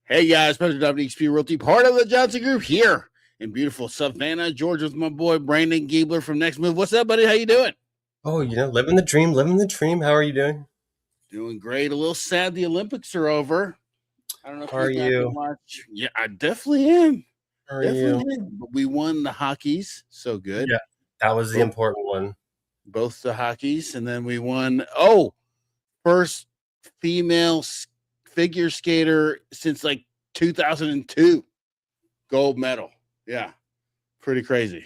Hey guys, President of XP Realty, part of the Johnson Group here in beautiful Savannah, Georgia, with my boy Brandon Giebler from Next Move. What's up, buddy? How you doing? Oh, living the dream, living the dream. How are you doing? Doing great. A little sad the Olympics are over. I don't know if How are you got to you? watch. Yeah, I definitely am. How are you? Definitely am. But we won the hockeys, so good. Yeah, that was the Both, important one. both the hockeys, and then we won. First female figure skater since like 2002, gold medal. Yeah. Pretty crazy.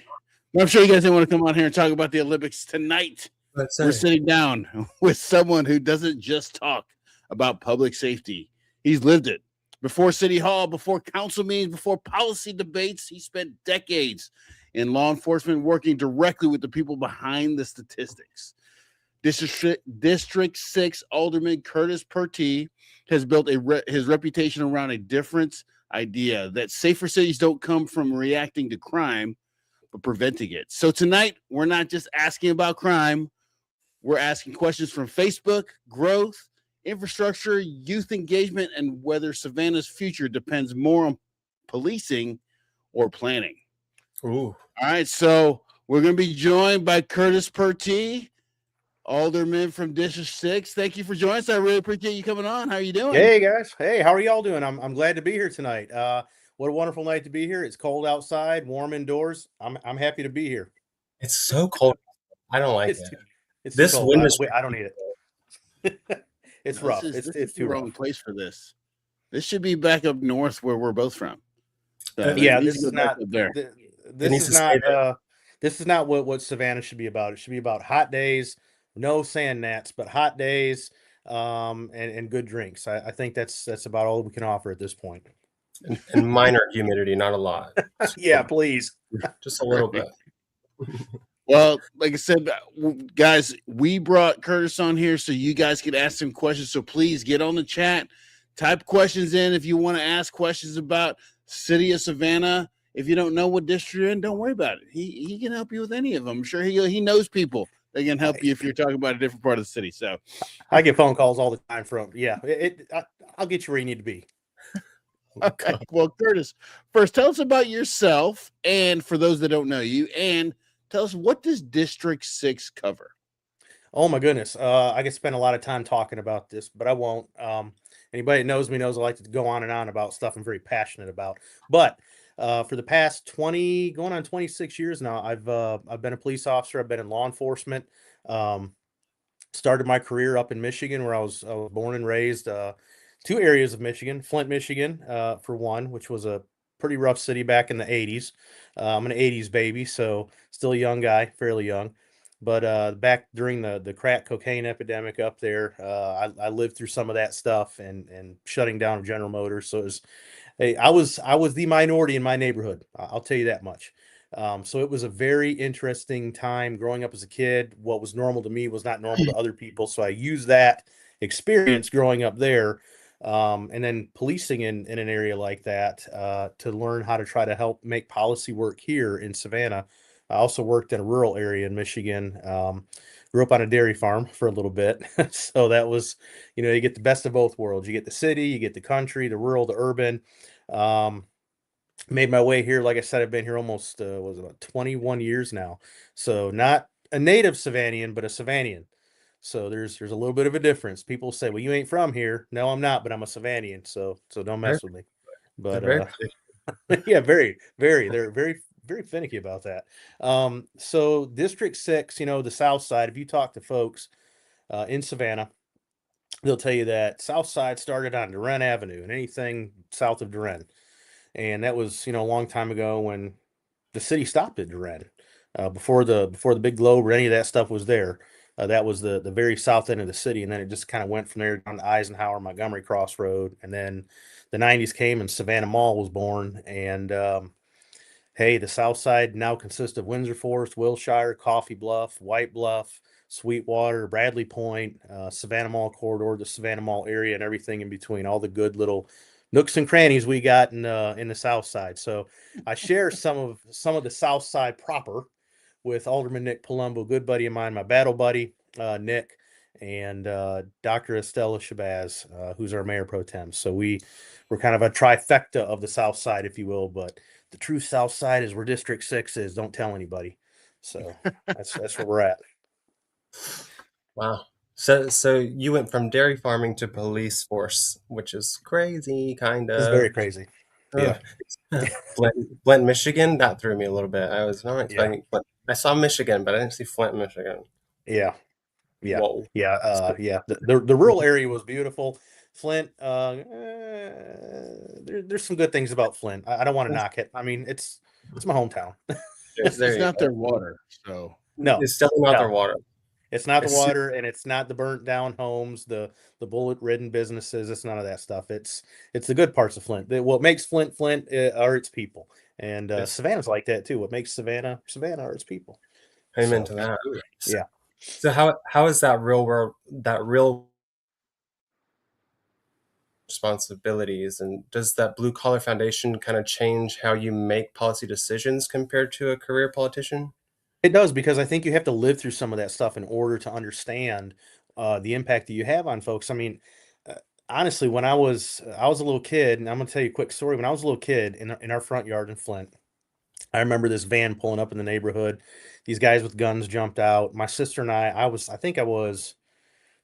Well, I'm sure you guys didn't want to come on here and talk about the Olympics tonight. We're sitting down with someone who doesn't just talk about public safety. He's lived it. Before City Hall, before council meetings, before policy debates, he spent decades in law enforcement working directly with the people behind the statistics. District 6 Alderman Kurtis Purtee has built his reputation around a different idea that safer cities don't come from reacting to crime, but preventing it. So tonight, we're not just asking about crime. We're asking questions from Facebook, growth, infrastructure, youth engagement, and whether Savannah's future depends more on policing or planning. Ooh. All right, so we're going to be joined by Kurtis Purtee, Alderman from District 6. Thank you for joining us. I really appreciate you coming on. How are you doing? Hey, guys. Hey, how are y'all doing? I'm glad to be here tonight. What a wonderful night to be here. It's cold outside, warm indoors. I'm happy to be here. It's so cold. I don't like it. It's This cold. wind is. I don't need it. It's rough. It's too wrong rough. place for this. This should be back up north where we're both from. So yeah, this is not there. This is not what Savannah should be about. It should be about hot days, no sand gnats, but hot days, and good drinks. I think that's about all we can offer at this point. And minor humidity, not a lot. Yeah, please. Just a little bit. Well, like I said, guys, we brought Kurtis on here so you guys could ask some questions. So please get on the chat, type questions in if you want to ask questions about City of Savannah. If you don't know what district you're in, don't worry about it. He can help you with any of them. I'm sure he knows people that can help you if you're talking about a different part of the city. So I get phone calls all the time from I'll get you where you need to be. Okay. Well, Kurtis, first tell us about yourself, and for those that don't know you, and tell us, what does District 6 cover? Oh my goodness. I could spend a lot of time talking about this, but I won't. Anybody that knows me knows I like to go on and on about stuff I'm very passionate about. But for the past 20, going on 26 years now, I've been a police officer. I've been in law enforcement. Started my career up in Michigan, where I was born and raised. Two areas of Michigan, Flint, Michigan, for one, which was a pretty rough city back in the 80s. I'm an 80s baby, so still a young guy, fairly young. But back during the crack cocaine epidemic up there, I lived through some of that stuff and shutting down of General Motors. So I was the minority in my neighborhood. I'll tell you that much. So it was a very interesting time growing up as a kid. What was normal to me was not normal to other people. So I used that experience growing up there. And then policing in an area like that to learn how to try to help make policy work here in Savannah. I also worked in a rural area in Michigan. Grew up on a dairy farm for a little bit. So that was, you get the best of both worlds. You get the city, you get the country, the rural, the urban. Made my way here. Like I said, I've been here almost, about 21 years now. So not a native Savannian, but a Savannian. So there's a little bit of a difference. People say, "Well, you ain't from here." No, I'm not, but I'm a Savannian. So don't mess with me. But yeah, very, very. They're very, very finicky about that. So District 6, the South Side. If you talk to folks in Savannah, they'll tell you that South Side started on Duran Avenue and anything south of Duran, and that was a long time ago when the city stopped at Duran. Before the Big Globe or any of that stuff was there. That was the very south end of the city, and then it just kind of went from there down to Eisenhower, Montgomery Cross Road, and then the 90s came and Savannah Mall was born. And hey, the South Side now consists of Windsor Forest, Wilshire, Coffee Bluff, White Bluff, Sweetwater, Bradley Point, Savannah Mall corridor, the Savannah Mall area, and everything in between. All the good little nooks and crannies we got in the South Side. So I share some of the South Side proper with Alderman Nick Palumbo, good buddy of mine, my battle buddy, Nick. and Dr. Estella Shabazz, who's our mayor pro tem. So we're kind of a trifecta of the South Side, if you will. But the true South Side is where District 6 is. Don't tell anybody. So that's where we're at. Wow. So you went from dairy farming to police force, which is crazy, kind It's very of. crazy. Ugh. Flint, Michigan, that threw me a little bit. I was not expecting Flint. I saw Michigan, but I didn't see Flint, Michigan. Yeah. Whoa. Yeah. The rural area was beautiful. Flint, there's some good things about Flint. I don't want to knock it. I mean, it's my hometown. It's There you not go. their water, so No, It's still not their no. water. It's not the It's water, and it's not the burnt down homes, the bullet-ridden businesses. It's none of that stuff. It's the good parts of Flint. What makes Flint Flint are its people, and Yes. Savannah's like that too. What makes Savannah are its people. Amen So, to that. yeah. So how is that real responsibilities, and does that blue collar foundation kind of change how you make policy decisions compared to a career politician? It does, because I think you have to live through some of that stuff in order to understand the impact that you have on folks. I mean, uh, honestly, when I was a little kid, and I'm going to tell you a quick story. When I was a little kid in our front yard in Flint, I remember this van pulling up in the neighborhood. These guys with guns jumped out. My sister and I think I was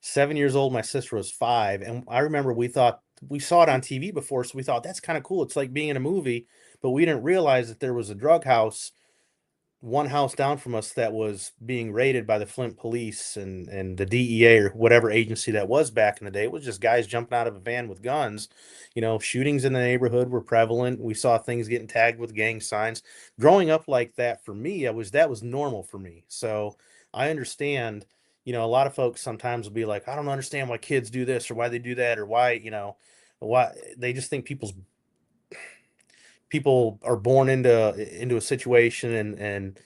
7 years old. My sister was 5, and I remember we saw it on TV before, so we thought that's kind of cool. It's like being in a movie, but we didn't realize that there was a drug house one house down from us that was being raided by the Flint police and the DEA or whatever agency that was back in the day. It was just guys jumping out of a van with guns. Shootings in the neighborhood were prevalent. We saw things getting tagged with gang signs. Growing up like that, for me, that was normal for me. So I understand, a lot of folks sometimes will be like, I don't understand why kids do this or why they do that or why they just think people are born into a situation and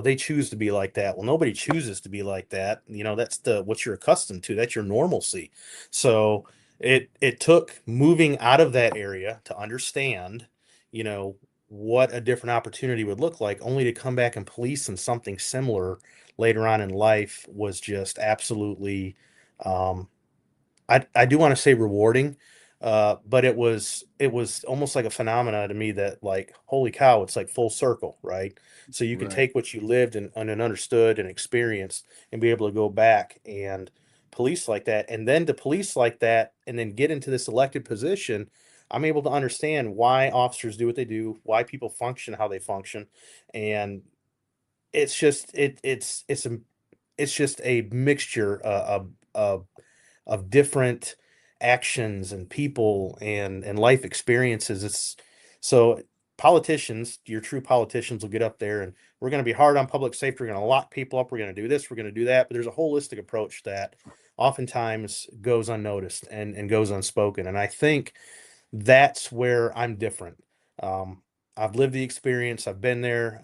they choose to be like that. Well, nobody chooses to be like that. That's what you're accustomed to. That's your normalcy. So it took moving out of that area to understand, what a different opportunity would look like, only to come back and police and something similar later on in life was just absolutely um, I do want to say rewarding, but it was almost like a phenomena to me that, like, holy cow, it's like full circle, right? So you can right. take what you lived and understood and experienced and be able to go back and police like that, and then to police like that, and then get into this elected position. I'm able to understand why officers do what they do, why people function how they function, and it's just it's just a mixture of different actions and people and life experiences. It's so politicians, your true politicians will get up there and we're going to be hard on public safety. We're going to lock people up. We're going to do this. We're going to do that. But there's a holistic approach that oftentimes goes unnoticed and goes unspoken. And I think that's where I'm different. I've lived the experience. I've been there.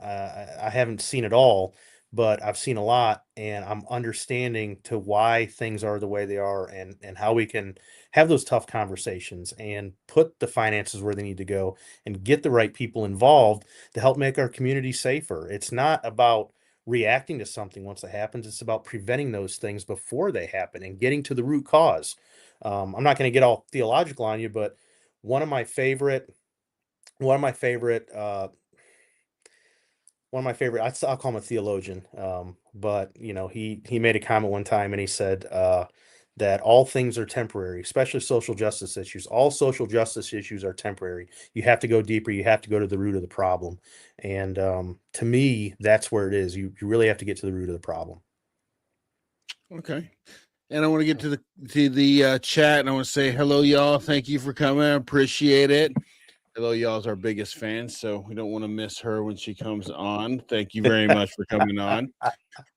I haven't seen it all, but I've seen a lot, and I'm understanding to why things are the way they are, and how we can have those tough conversations and put the finances where they need to go and get the right people involved to help make our community safer. It's not about reacting to something once it happens. It's about preventing those things before they happen and getting to the root cause. I'm not going to get all theological on you, but one of my favorite one of my favorite I'll call him a theologian, but he made a comment one time, and he said that all things are temporary, especially social justice issues. All social justice issues are temporary. You have to go deeper. You have to go to the root of the problem, and to me, that's where it is. You really have to get to the root of the problem. Okay. And I want to get to the chat, and I want to say hello, y'all. Thank you for coming. I appreciate it. Hello, y'all is our biggest fan, so we don't want to miss her when she comes on. Thank you very much for coming on.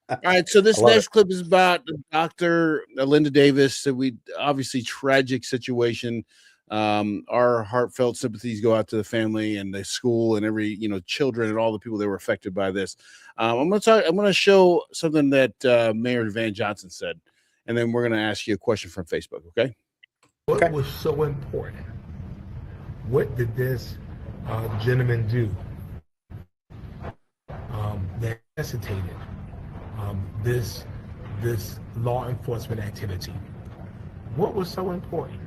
All right, so this next clip is about Dr. Linda Davis. So we obviously tragic situation. Our heartfelt sympathies go out to the family and the school and every children and all the people that were affected by this. I'm going to show something that Mayor Van Johnson said, and then we're going to ask you a question from Facebook. Okay. What was so important? What did this gentleman do that necessitated this this law enforcement activity. What was so important?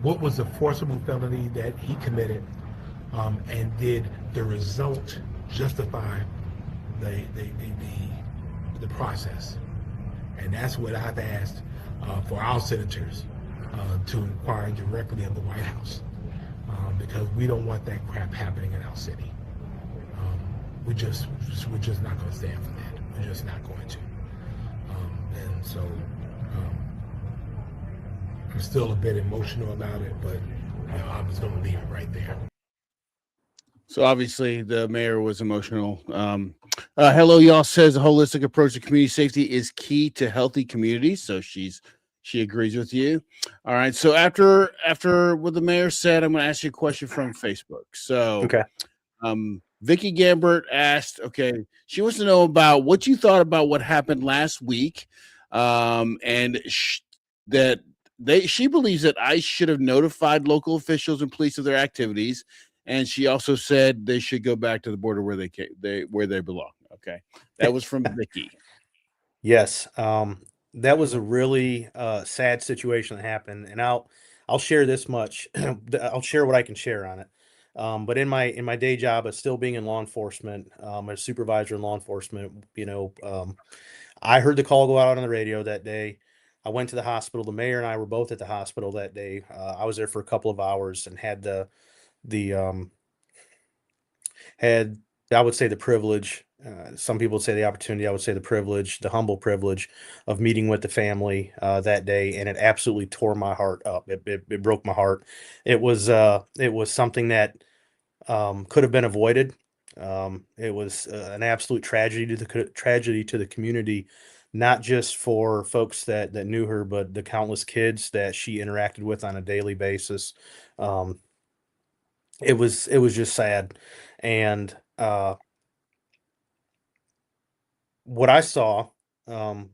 What was the forcible felony that he committed? And did the result justify the process? And that's what I've asked for our senators to inquire directly of the White House, because we don't want that crap happening in our city. We're just not going to stand for that. We're just not going to. And so I'm still a bit emotional about it, but I was going to leave it right there. So obviously the mayor was emotional. Hello, y'all says a holistic approach to community safety is key to healthy communities. So she agrees with you. All right. So after what the mayor said, I'm going to ask you a question from Facebook. So Okay. Vicky Gambert asked, okay, she wants to know about what you thought about what happened last week. And she believes that ICE should have notified local officials and police of their activities. And she also said they should go back to the border where they belong. Okay. That was from Vicky. Yes. That was a really sad situation that happened, and I'll share this much. I'll share what I can share on it. But in my day job, as still being in law enforcement, a supervisor in law enforcement, I heard the call go out on the radio that day. I went to the hospital. The mayor and I were both at the hospital that day. I was there for a couple of hours and had I would say the privilege, some people would say the opportunity, I would say the privilege, the humble privilege of meeting with the family that day, and it absolutely tore my heart up. It broke my heart. It was something that could have been avoided. It was an absolute tragedy to the community, not just for folks that knew her, but the countless kids that she interacted with on a daily basis. It was just sad. And what I saw, um,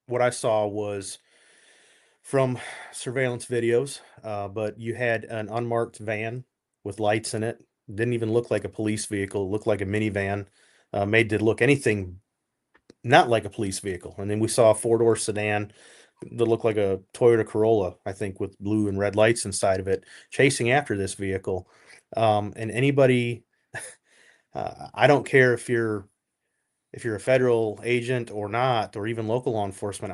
was from surveillance videos, but you had an unmarked van with lights in it. Didn't even look like a police vehicle. It looked like a minivan, made to look anything not like a police vehicle. And then we saw a four-door sedan that looked like a Toyota Corolla, I think, with blue and red lights inside of it, chasing after this vehicle. And anybody, I don't care if you're a federal agent or not, or even local law enforcement,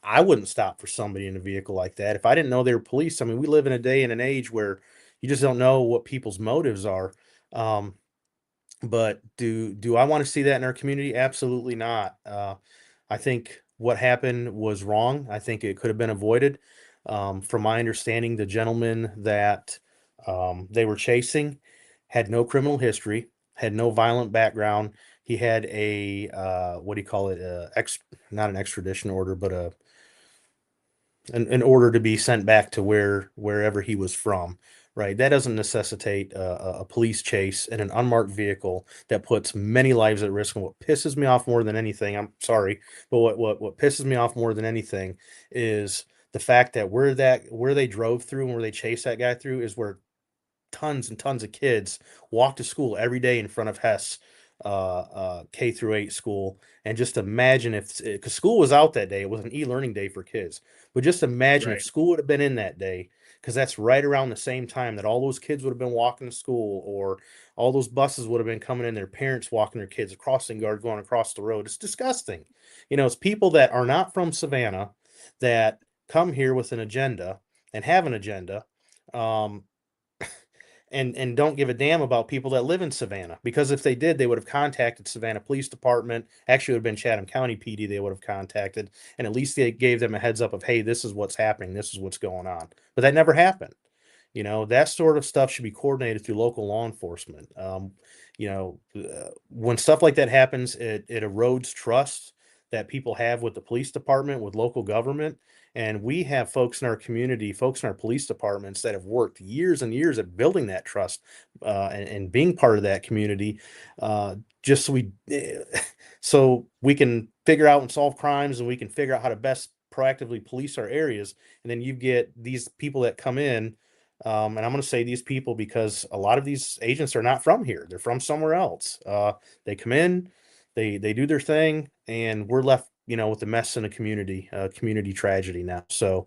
I wouldn't stop for somebody in a vehicle like that. If I didn't know they were police, I mean, we live in a day and an age where you just don't know what people's motives are. But do I want to see that in our community? Absolutely not. I think what happened was wrong. I think it could have been avoided. From my understanding, the gentleman that they were chasing had no criminal history, had no violent background. He had a what do you call it? Not an extradition order, but an order to be sent back to wherever he was from. Right, that doesn't necessitate a police chase in an unmarked vehicle that puts many lives at risk. And what pisses me off more than anything, I'm sorry, but what pisses me off more than anything is the fact that where they drove through and where they chased that guy through is where tons and tons of kids walk to school every day in front of Hess K through 8 school. And just imagine because school was out that day, it was an e-learning day for kids. But just imagine if school would have been in that day, because that's right around the same time that all those kids would have been walking to school, or all those buses would have been coming in, their parents walking their kids, a crossing guard going across the road. It's disgusting. It's people that are not from Savannah that come here with an agenda and have an agenda. And don't give a damn about people that live in Savannah, because if they did, they would have contacted Savannah Police Department. Actually, it would have been Chatham County PD they would have contacted, and at least they gave them a heads up of, hey, this is what's happening, this is what's going on. But that never happened. That sort of stuff should be coordinated through local law enforcement. When stuff like that happens, it erodes trust that people have with the police department, with local government. And we have folks in our community, folks in our police departments that have worked years and years at building that trust and being part of that community, just so we can figure out and solve crimes, and we can figure out how to best proactively police our areas. And then you get these people that come in, and I'm going to say these people because a lot of these agents are not from here. They're from somewhere else. They come in, they do their thing, and we're left, with the mess in a community tragedy now. So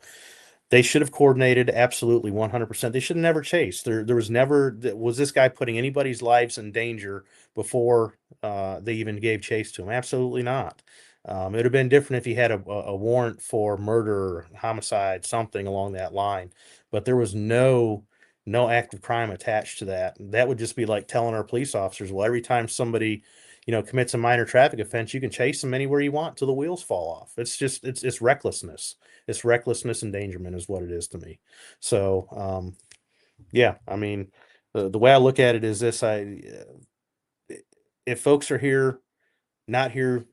they should have coordinated, absolutely 100%. They should have never chased. There was never was this guy putting anybody's lives in danger before they even gave chase to him. Absolutely not. It would have been different if he had a warrant for murder, homicide, something along that line. But there was no act of crime attached to that. That would just be like telling our police officers, well, every time somebody commits a minor traffic offense, you can chase them anywhere you want till the wheels fall off. It's just it's recklessness. It's recklessness endangerment is what it is to me. So yeah, I mean, the way I look at it is this: if folks are here, not here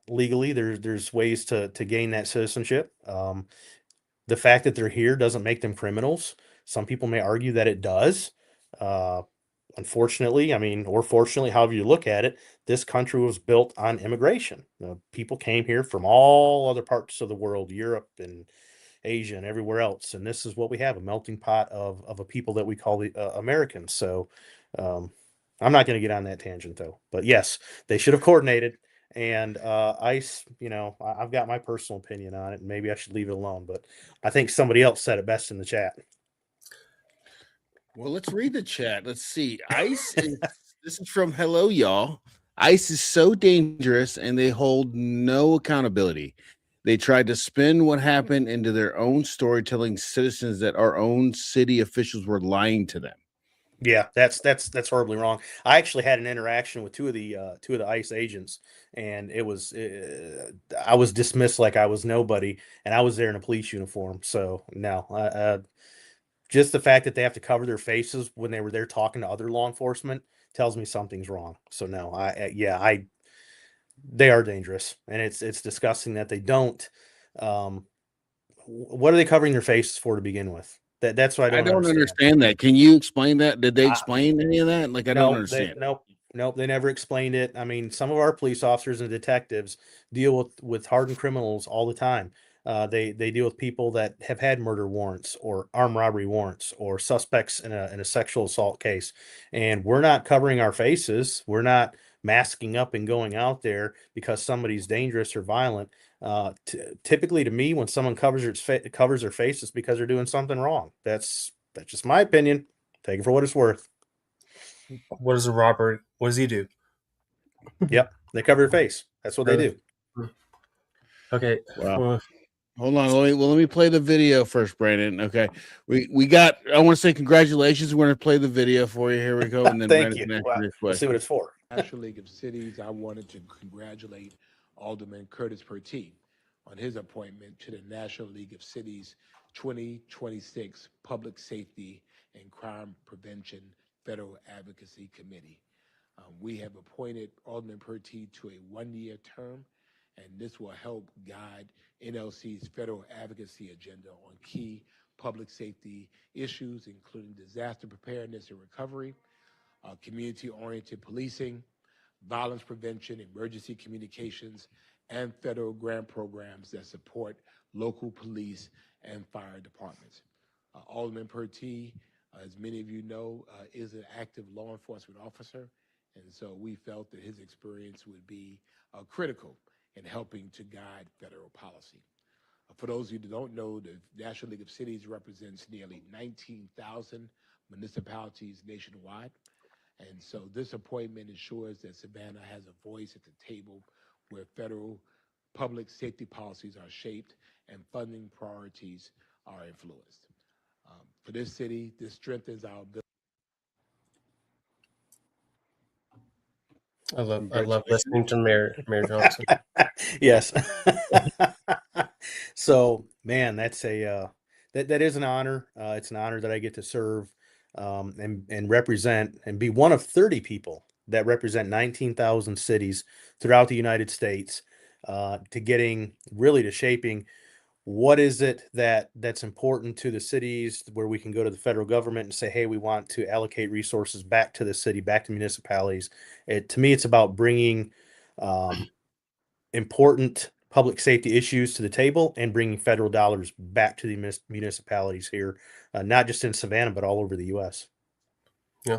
legally, there's ways to gain that citizenship. The fact that they're here doesn't make them criminals. Some people may argue that it does. Uh, Unfortunately, I mean, or fortunately, however you look at it, this country was built on immigration. People came here from all other parts of the world, Europe and Asia and everywhere else. And this is what we have, a melting pot of a people that we call the Americans. So I'm not going to get on that tangent though, but yes, they should have coordinated. And ICE, I've got my personal opinion on it, and maybe I should leave it alone, but I think somebody else said it best in the chat. Well, let's read the chat. Let's see. This is from Hello Y'all. ICE is so dangerous and they hold no accountability. They tried to spin what happened into their own story, telling citizens that our own city officials were lying to them. Yeah, that's horribly wrong. I actually had an interaction with two of the ICE agents, and I was dismissed like I was nobody, and I was there in a police uniform. So no, just the fact that they have to cover their faces when they were there talking to other law enforcement tells me something's wrong. So no, they are dangerous, and it's disgusting that they don't. What are they covering their faces for to begin with? That's what I don't understand that. Can you explain that? Did they explain any of that? Like, I don't understand. Nope, they never explained it. I mean, some of our police officers and detectives deal with hardened criminals all the time. They deal with people that have had murder warrants or armed robbery warrants or suspects in a sexual assault case, and we're not covering our faces. We're not masking up and going out there because somebody's dangerous or violent. Typically, to me, when someone covers their face, it's because they're doing something wrong. That's just my opinion. Take it for what it's worth. What is a robber? What does he do? Yep, they cover their face. That's what they do. Okay. Wow. Well, Hold on. Let me play the video first, Brandon. Okay. We got, I want to say congratulations. We're going to play the video for you. Here we go. And then Thank Brandon you. can answer this Let's see question. what it's for. National League of Cities, I wanted to congratulate Alderman Kurtis Purtee on his appointment to the National League of Cities 2026 Public Safety and Crime Prevention Federal Advocacy Committee. We have appointed Alderman Purtee to a one-year term, and this will help guide NLC's federal advocacy agenda on key public safety issues, including disaster preparedness and recovery, community-oriented policing, violence prevention, emergency communications, and federal grant programs that support local police and fire departments. Alderman Purtee, as many of you know, is an active law enforcement officer, and so we felt that his experience would be critical in helping to guide federal policy. For those of you that don't know, the National League of Cities represents nearly 19,000 municipalities nationwide. And so this appointment ensures that Savannah has a voice at the table where federal public safety policies are shaped and funding priorities are influenced. For this city, this strengthens our ability. I love listening to Mayor Johnson. Yes. So, man, that's that is an honor. It's an honor that I get to serve and represent and be one of 30 people that represent 19,000 cities throughout the United States, to shaping what is it that's important to the cities, where we can go to the federal government and say, hey, we want to allocate resources back to the city, back to municipalities. To me, it's about bringing important public safety issues to the table and bringing federal dollars back to the municipalities here, not just in Savannah, but all over the U.S. Yeah.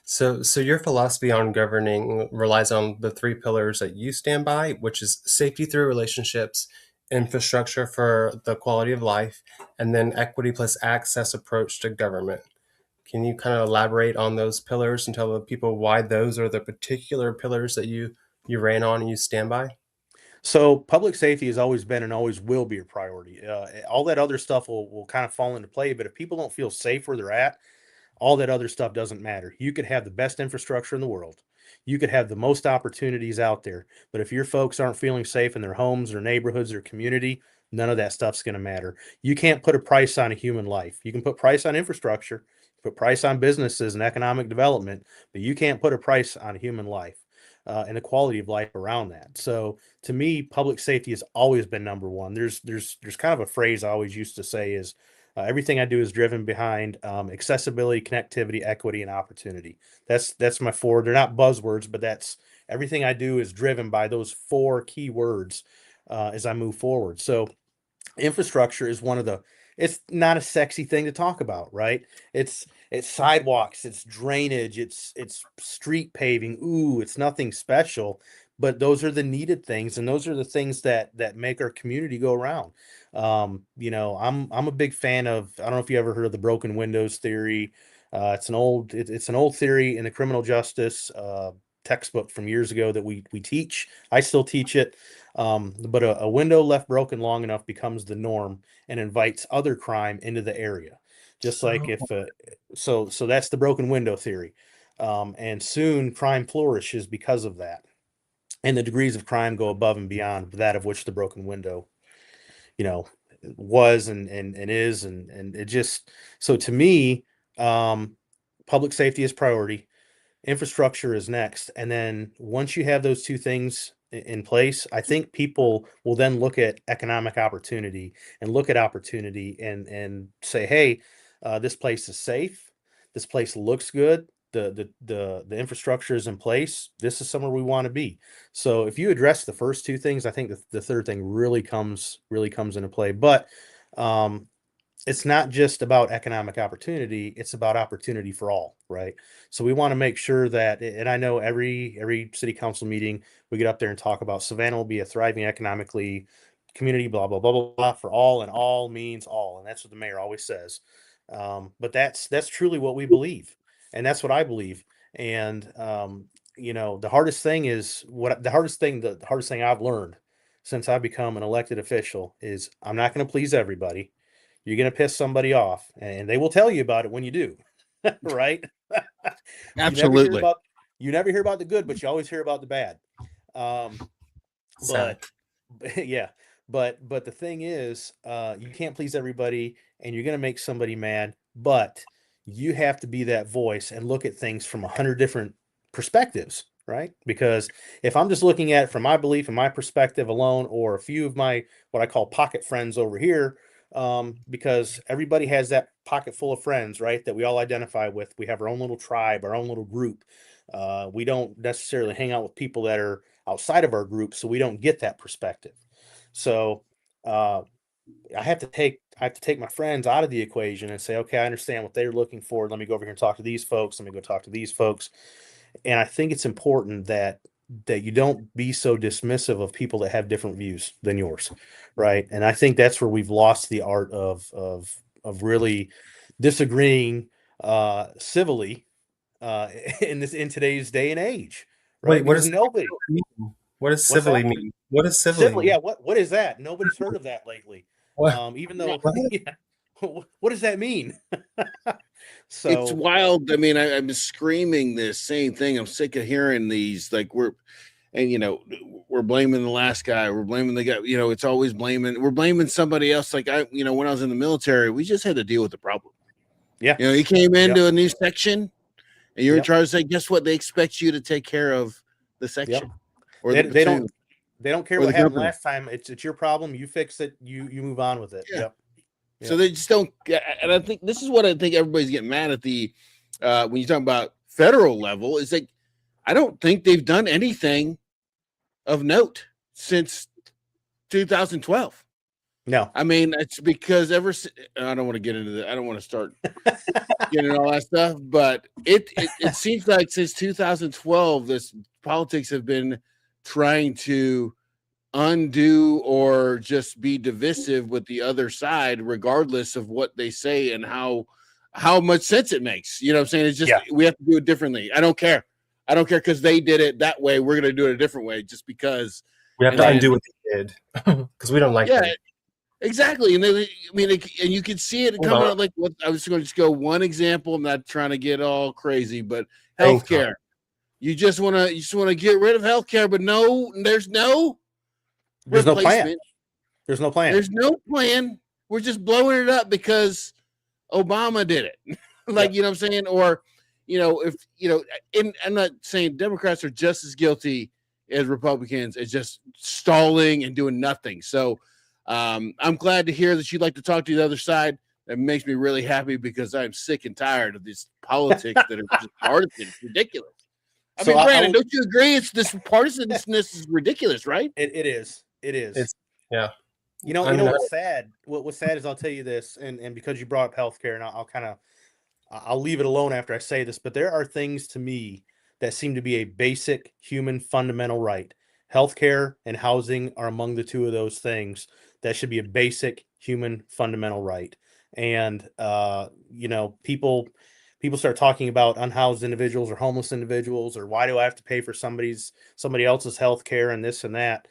So your philosophy on governing relies on the three pillars that you stand by, which is safety through relationships, infrastructure for the quality of life, and then equity plus access approach to government. Can you kind of elaborate on those pillars and tell the people why those are the particular pillars that you ran on and you stand by? So public safety has always been and always will be a priority. All that other stuff will kind of fall into play, but if people don't feel safe where they're at, all that other stuff doesn't matter. You could have the best infrastructure in the world. You could have the most opportunities out there. But if your folks aren't feeling safe in their homes, their neighborhoods, their community, none of that stuff's going to matter. You can't put a price on a human life. You can put price on infrastructure, put price on businesses and economic development, but you can't put a price on human life and the quality of life around that. So to me, public safety has always been number one. There's kind of a phrase I always used to say is, everything I do is driven behind accessibility, connectivity, equity, and opportunity. That's my four. They're not buzzwords, but that's everything I do is driven by those four key words as I move forward. So infrastructure is one of the. It's not a sexy thing to talk about, right? It's sidewalks, it's drainage, it's street paving. Ooh, it's nothing special, but those are the needed things, and those are the things that make our community go around. I'm a big fan of. I don't know if you ever heard of the broken windows theory. It's an old theory in the criminal justice textbook from years ago that we teach. I still teach it. But a window left broken long enough becomes the norm and invites other crime into the area. Just like if so that's the broken window theory. And soon crime flourishes because of that. And the degrees of crime go above and beyond that of which the broken window, you know, was and is and it just so to me, public safety is priority, infrastructure is next, and then once you have those two things in place, I think people will then look at economic opportunity and look at opportunity and say, hey, this place is safe, this place looks good, the infrastructure is in place, this is somewhere we want to be. So if you address the first two things, I think the third thing really comes into play. But it's not just about economic opportunity, it's about opportunity for all, right? So we want to make sure that, and I know every city council meeting we get up there and talk about Savannah will be a thriving economically community, blah blah blah blah blah, for all, and all means all, and that's what the mayor always says. But that's truly what we believe, and that's what I believe. And the hardest thing the hardest thing I've learned since I've become an elected official is I'm not going to please everybody. You're going to piss somebody off, and they will tell you about it when you do, right? Absolutely. You never hear about the good, but you always hear about the bad. But yeah, but the thing is, you can't please everybody, and you're going to make somebody mad, but you have to be that voice and look at things from 100 different perspectives, right? Because if I'm just looking at it from my belief and my perspective alone, or a few of my, what I call pocket friends over here, because everybody has that pocket full of friends, right? That we all identify with. We have our own little tribe, our own little group. We don't necessarily hang out with people that are outside of our group, so we don't get that perspective. So I have to take my friends out of the equation and say, okay, I understand what they're looking for. Let me go over here and talk to these folks. Let me go talk to these folks. And I think it's important that you don't be so dismissive of people that have different views than yours, right? And I think that's where we've lost the art of really disagreeing civilly in today's day and age, right? Wait, what Because does nobody, mean? What does what's civilly that? mean? What does civilly Civil, mean? yeah. What is that? Nobody's heard of that lately. What? Even though, What? yeah, what does that mean? It's So wild. I mean, I'm screaming this same thing. I'm sick of hearing these. Like we're blaming the last guy. We're blaming the guy. It's always blaming. We're blaming somebody else. Like when I was in the military, we just had to deal with the problem. yeah, You came into a new section, and you're in Yep. charge. Say, guess what? They expect you to take care of the section, or the they platoon, don't care or what the happened company. last time. It's your problem. You fix it. You move on with it. Yeah. Yep. So they just don't. And I think this is what I think everybody's getting mad at the when you talk about federal level. Is like I don't think they've done anything of note since 2012. No. I mean, it's because I don't want to get into that. I don't want to start getting all that stuff, but it seems like since 2012, this politics have been trying to undo or just be divisive with the other side, regardless of what they say and how much sense it makes. You know what I'm saying? It's just we have to do it differently. I don't care because they did it that way. We're gonna do it a different way just because we have to undo what they did because we don't like them. Exactly. And then, and you can see it coming out like I was going to just go one example. I'm not trying to get all crazy, but healthcare. You just want to get rid of healthcare, but there's no plan. There's no plan. There's no plan. We're just blowing it up because Obama did it. You know what I'm saying? Or, I'm not saying Democrats are just as guilty as Republicans. It's just stalling and doing nothing. So, I'm glad to hear that you'd like to talk to the other side. That makes me really happy because I'm sick and tired of these politics that are just partisan. It's ridiculous. I mean, Brandon, don't you agree? It's this partisansness is ridiculous, right? It is. Yeah. You know what's sad? What's sad is I'll tell you this, and because you brought up healthcare, and I'll leave it alone after I say this, but there are things to me that seem to be a basic human fundamental right. Healthcare and housing are among the two of those things that should be a basic human fundamental right. And people start talking about unhoused individuals or homeless individuals, or why do I have to pay for somebody else's healthcare and this and that.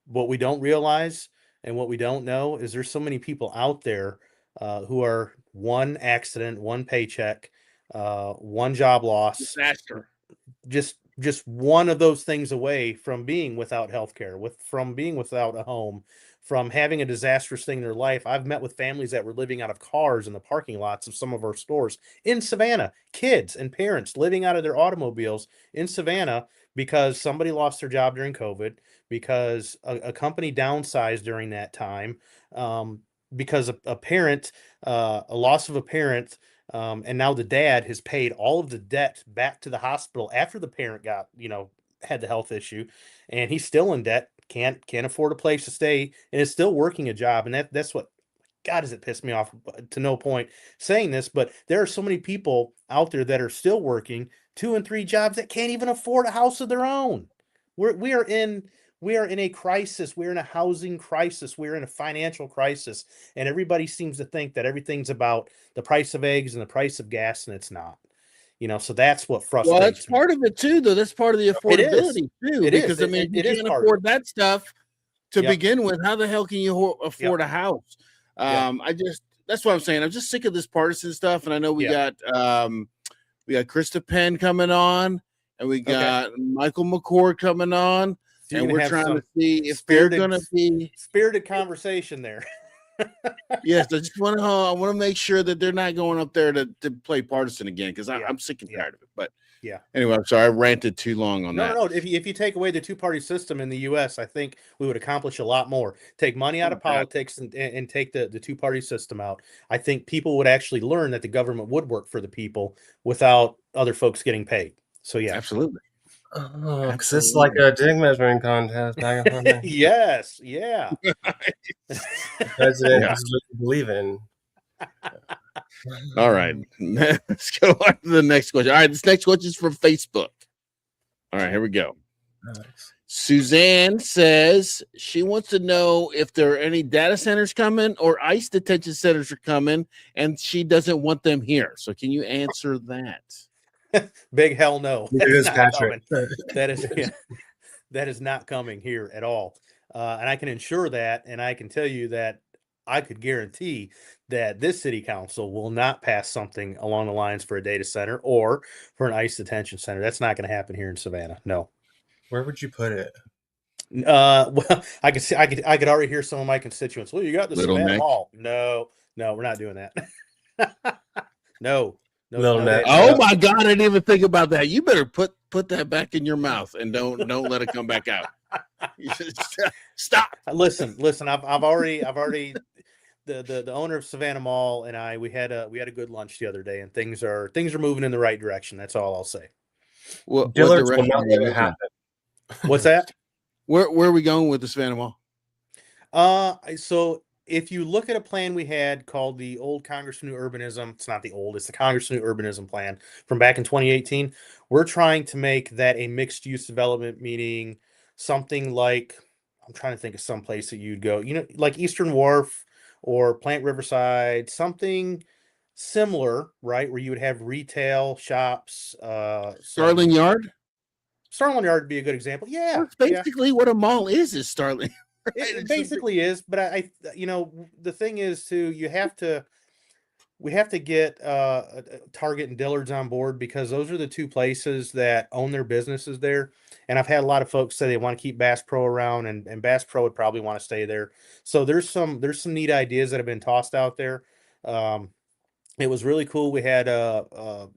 What we don't realize and what we don't know is there's so many people out there who are one accident, one paycheck, one job loss, disaster, just one of those things away from being without healthcare, from being without a home, from having a disastrous thing in their life. I've met with families that were living out of cars in the parking lots of some of our stores in Savannah, kids and parents living out of their automobiles in Savannah because somebody lost their job during COVID, because a company downsized during that time, because a loss of a parent, and now the dad has paid all of the debt back to the hospital after the parent had the health issue, and he's still in debt, can't afford a place to stay, and is still working a job. And that's what, God, does it piss me off to no point saying this, but there are so many people out there that are still working 2 and 3 jobs that can't even afford a house of their own. We are in a crisis. We're in a housing crisis. We're in a financial crisis. And everybody seems to think that everything's about the price of eggs and the price of gas, and it's not. So that's what frustrates me. Well, that's part of it too, though. That's part of the affordability too. Because you can't afford that stuff to begin with. How the hell can you afford a house? That's what I'm saying. I'm just sick of this partisan stuff. And I know we got Krista Penn coming on, and we got Michael McCord coming on. So and we're trying to see if they're going to be spirited conversation there. Yes, I just want to make sure that they're not going up there to play partisan again, because I'm sick and tired of it. But anyway, I'm sorry I ranted too long on that. No. If you take away the 2-party system in the U.S., I think we would accomplish a lot more. Take money out of politics and take the 2-party system out. I think people would actually learn that the government would work for the people without other folks getting paid. So absolutely. Because it's like a dick measuring contest. Yes, President is what you believe in. All right, let's go on to the next question. All right, this next question is from Facebook. All right, here we go. Nice. Suzanne says she wants to know if there are any data centers coming or ICE detention centers are coming, and she doesn't want them here. So can you answer that? Big hell no. It is Patrick. That is not coming here at all. And I can ensure that, and I can tell you that I could guarantee that this city council will not pass something along the lines for a data center or for an ICE detention center. That's not going to happen here in Savannah. No. Where would you put it? Well, I could already hear some of my constituents. Well, you got the Little Savannah Nick. Mall. No, we're not doing that. No. Oh my God! I didn't even think about that. You better put that back in your mouth and don't let it come back out. Stop. Listen. I've already the owner of Savannah Mall and I we had a good lunch the other day, and things are moving in the right direction. That's all I'll say. What Dillard's direction will not let it happen. What's that? Where are we going with the Savannah Mall? So if you look at a plan we had called the old Congress for New Urbanism, it's not the old, it's the Congress for New Urbanism plan from back in 2018. We're trying to make that a mixed use development, meaning something like, I'm trying to think of some place that you'd go, like Eastern Wharf or Plant Riverside, something similar, right? Where you would have retail shops, Starling Yard. Starling Yard would be a good example. Well, Yeah, it's basically what a mall is Starling. Right? It It's just- basically is, but the thing is too, we have to get Target and Dillard's on board, because those are the two places that own their businesses there. And I've had a lot of folks say they want to keep Bass Pro around, and Bass Pro would probably want to stay there. So there's some neat ideas that have been tossed out there. It was really cool. We had a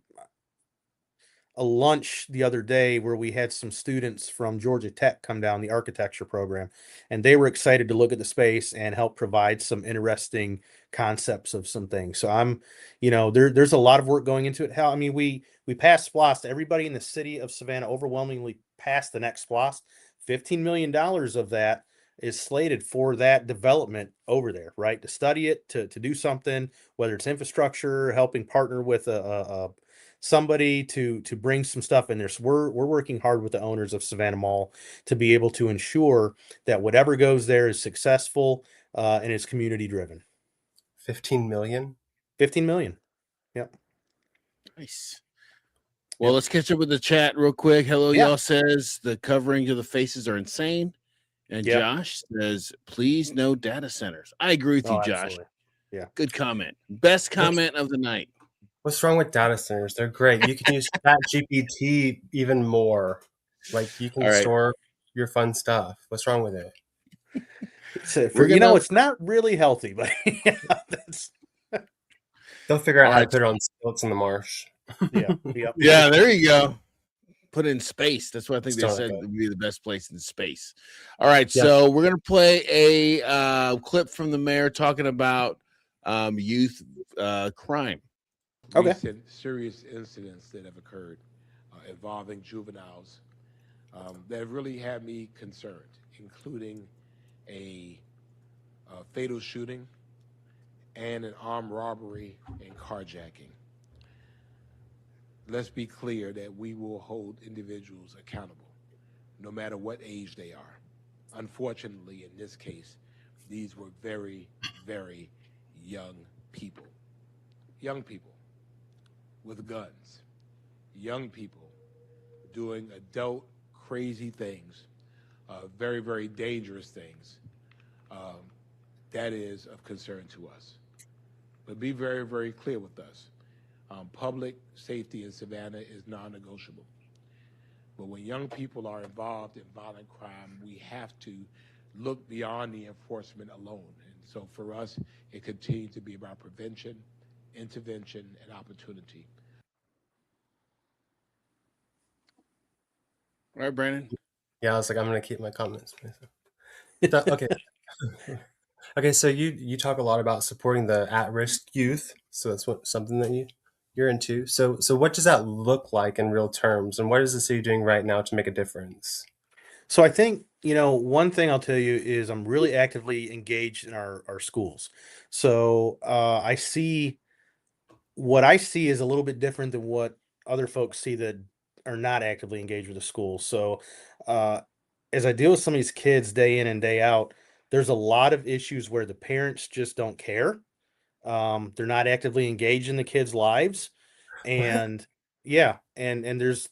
lunch the other day where we had some students from Georgia Tech come down, the architecture program, and they were excited to look at the space and help provide some interesting concepts of some things. So there's a lot of work going into it. I mean, we passed SPLOST. Everybody in the city of Savannah overwhelmingly passed the next SPLOST. $15 million of that is slated for that development over there, right? To study it, to do something, whether it's infrastructure, helping partner with somebody to bring some stuff in there. So we're working hard with the owners of Savannah Mall to be able to ensure that whatever goes there is successful and is community driven. 15 million. 15 million. Yep. Nice. Well, let's catch up with the chat real quick. Hello, Yeah. y'all says the covering of the faces are insane. And Yep. Josh says, please no data centers. I agree with you, Josh. Absolutely. Yeah. Good comment. Best comment of the night. What's wrong with data centers? They're great. You can use ChatGPT even more. Like, you can All right. store your fun stuff. What's wrong with it? It's not really healthy, but that's They'll figure out All how right. to put it on stilts in the marsh. yeah. Yeah, there you go. Put it in space. That's what I think they Still said not would be the best place in space. All right, Yeah. so we're gonna play a clip from the mayor talking about youth crime. Okay. Recent serious incidents that have occurred involving juveniles that really have me concerned, including a fatal shooting and an armed robbery and carjacking. Let's be clear that we will hold individuals accountable, no matter what age they are. Unfortunately, in this case, these were very, very young people. Young people with guns. Young people doing adult crazy things, very, very dangerous things. That is of concern to us. But be very, very clear with us. Public safety in Savannah is non-negotiable. But when young people are involved in violent crime, we have to look beyond the enforcement alone. And so for us, it continues to be about prevention, intervention, and opportunity. All right, Brandon. Yeah, I was like, I'm going to keep my comments. Okay. Okay, so you talk a lot about supporting the at-risk youth. So that's something that you're into. So what does that look like in real terms? And what is the city doing right now to make a difference? So I think, one thing I'll tell you is I'm really actively engaged in our schools. So what I see is a little bit different than what other folks see that are not actively engaged with the school. So as I deal with some of these kids day in and day out, there's a lot of issues where the parents just don't care. They're not actively engaged in the kids' lives. And yeah, and there's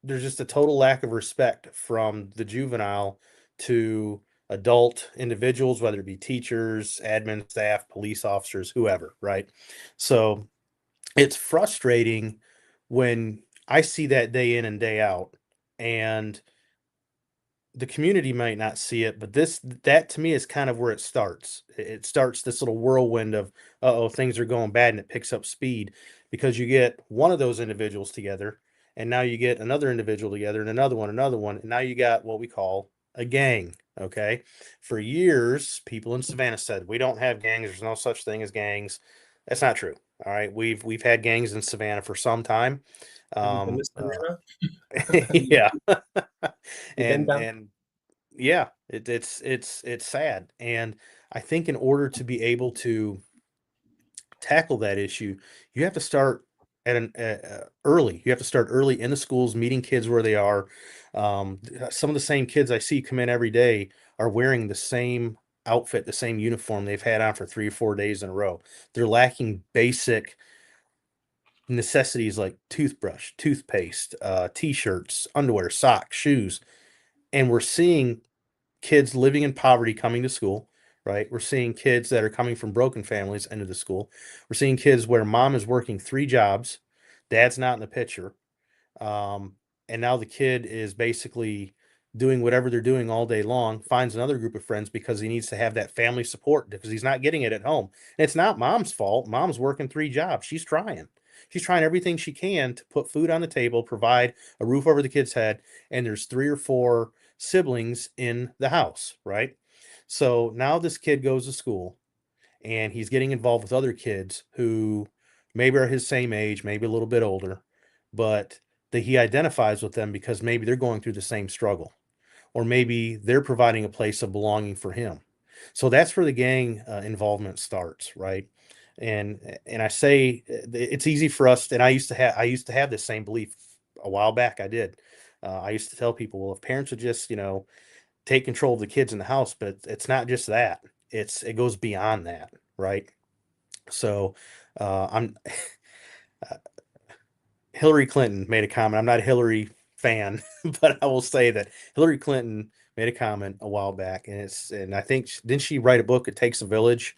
just a total lack of respect from the juvenile to adult individuals, whether it be teachers, admin staff, police officers, whoever, right? So it's frustrating when I see that day in and day out, and the community might not see it, but that to me is kind of where it starts. It starts this little whirlwind of, things are going bad, and it picks up speed because you get one of those individuals together, and now you get another individual together, and another one, and now you got what we call a gang. Okay. For years, people in Savannah said, we don't have gangs. There's no such thing as gangs. That's not true. All right. We've had gangs in Savannah for some time. Have you been to Savannah? Yeah. You been down? and Yeah, it's sad, and I think in order to be able to tackle that issue, you have to start at an early. You have to start early in the schools, meeting kids where they are. Some of the same kids I see come in every day are wearing the same outfit, the same uniform they've had on for 3 or 4 days in a row. They're lacking basic necessities like toothbrush, toothpaste, t-shirts, underwear, socks, shoes, and we're seeing kids living in poverty coming to school, right? We're seeing kids that are coming from broken families into the school. We're seeing kids where mom is working 3 jobs, dad's not in the picture. Um, and now the kid is basically doing whatever they're doing all day long, finds another group of friends because he needs to have that family support because he's not getting it at home. And it's not mom's fault. Mom's working 3 jobs. She's trying. She's trying everything she can to put food on the table, provide a roof over the kid's head, and there's 3 or 4 siblings in the house, right? So now this kid goes to school and he's getting involved with other kids who maybe are his same age, maybe a little bit older, but that he identifies with them because maybe they're going through the same struggle, or maybe they're providing a place of belonging for him. So that's where the gang involvement starts, right? And I say it's easy for us. And I used to have this same belief a while back. I did. I used to tell people, well, if parents would just take control of the kids in the house, but it's not just that. It goes beyond that, right? So I'm Hillary Clinton made a comment. I'm not a Hillary fan, but I will say that Hillary Clinton made a comment a while back, and I think didn't she write a book? It takes a village,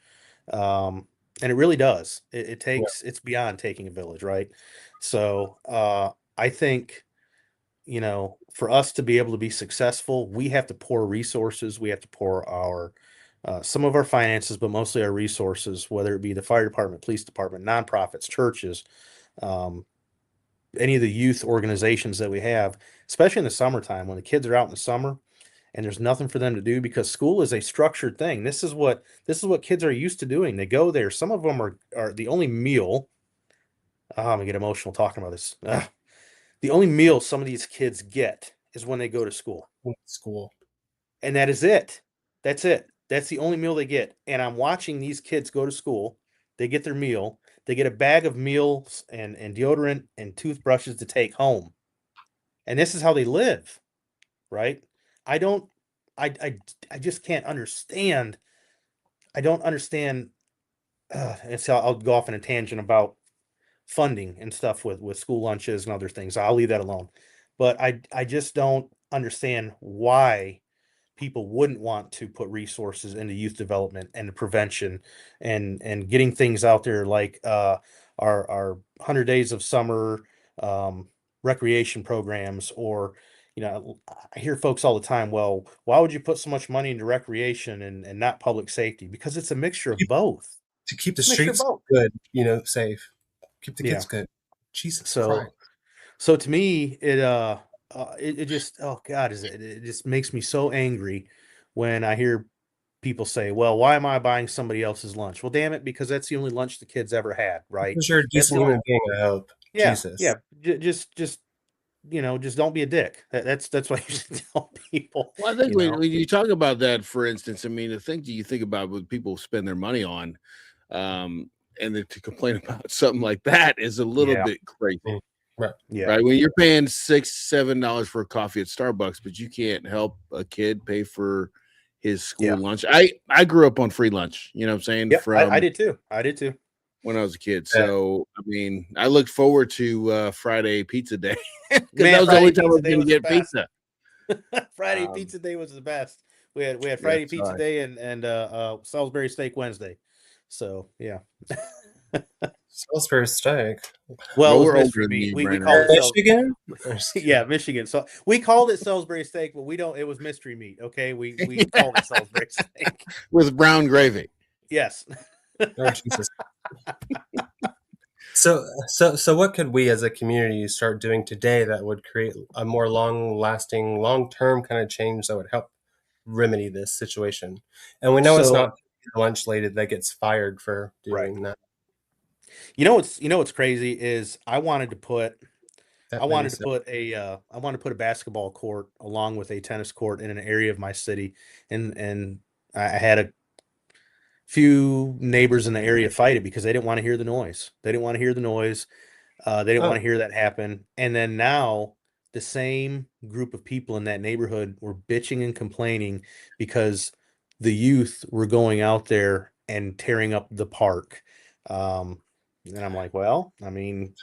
and it really does. It's beyond taking a village, right? So I think for us to be able to be successful, we have to pour resources. We have to pour our some of our finances, but mostly our resources, whether it be the fire department, police department, nonprofits, churches, um, any of the youth organizations that we have, especially in the summertime when the kids are out in the summer and there's nothing for them to do because school is a structured thing. This is what kids are used to doing. They go there. Some of them are the only meal. I'm gonna get emotional talking about this. The only meal some of these kids get is when they go to school. School. And that is it. That's it. That's the only meal they get. And I'm watching these kids go to school. They get their meal. They get a bag of meals and deodorant and toothbrushes to take home. And this is how they live, right? I don't I just can't understand. I don't understand and so I'll go off on a tangent about funding and stuff with school lunches and other things. I'll leave that alone. But I just don't understand why people wouldn't want to put resources into youth development and prevention and getting things out there like our 100 days of summer um, recreation programs. Or I hear folks all the time, well, why would you put so much money into recreation and not public safety? Because it's a mixture of both. To keep the It's a mixture of streets both. good, safe. Keep the Yeah. kids good. Jesus So Christ. So to me, it just, oh God, it just makes me so angry when I hear people say, "Well, why am I buying somebody else's lunch?" Well, damn it, because that's the only lunch the kids ever had, right? Because you're a That's the decent only, human being, I hope. yeah, Jesus. yeah. Just don't be a dick. That's what I used to tell people. Well, I think You when, know, when you talk about that, for instance, I mean, the things that you think about what people spend their money on, and then to complain about something like that is a little yeah, bit crazy, Right. yeah, right? When you're paying $6, $7 for a coffee at Starbucks, but you can't help a kid pay for his school yeah, lunch. I grew up on free lunch, you know what I'm saying, yep. I from did too. I did too. when I was a kid. Yeah. So I mean, I looked forward to Friday pizza day because Man, that was the Friday only time I pizza was day going to was the get best. pizza. Friday Um, pizza day was the best. We had Friday that's pizza right. day and Salisbury steak Wednesday. So yeah. Salisbury steak. Well, it was we're older mystery than meat. you, We Brandon. called it Michigan? yeah, Michigan. So we called it Salisbury steak, but we don't. It was mystery meat. Okay, we called it Salisbury steak. With brown gravy. Yes. Oh, Jesus. So what could we as a community start doing today that would create a more long-lasting, long-term kind of change that would help remedy this situation? And we know it's So not the lunch lady that gets fired for right. doing that. You know what's crazy is I wanted to put That I made me wanted to so. put a basketball court along with a tennis court in an area of my city, and I had a few neighbors in the area fight it because they didn't want to hear the noise. They didn't want to hear the noise. They didn't want to Oh, hear that happen. And then now the same group of people in that neighborhood were bitching and complaining because the youth were going out there and tearing up the park. And I'm like, well, I mean,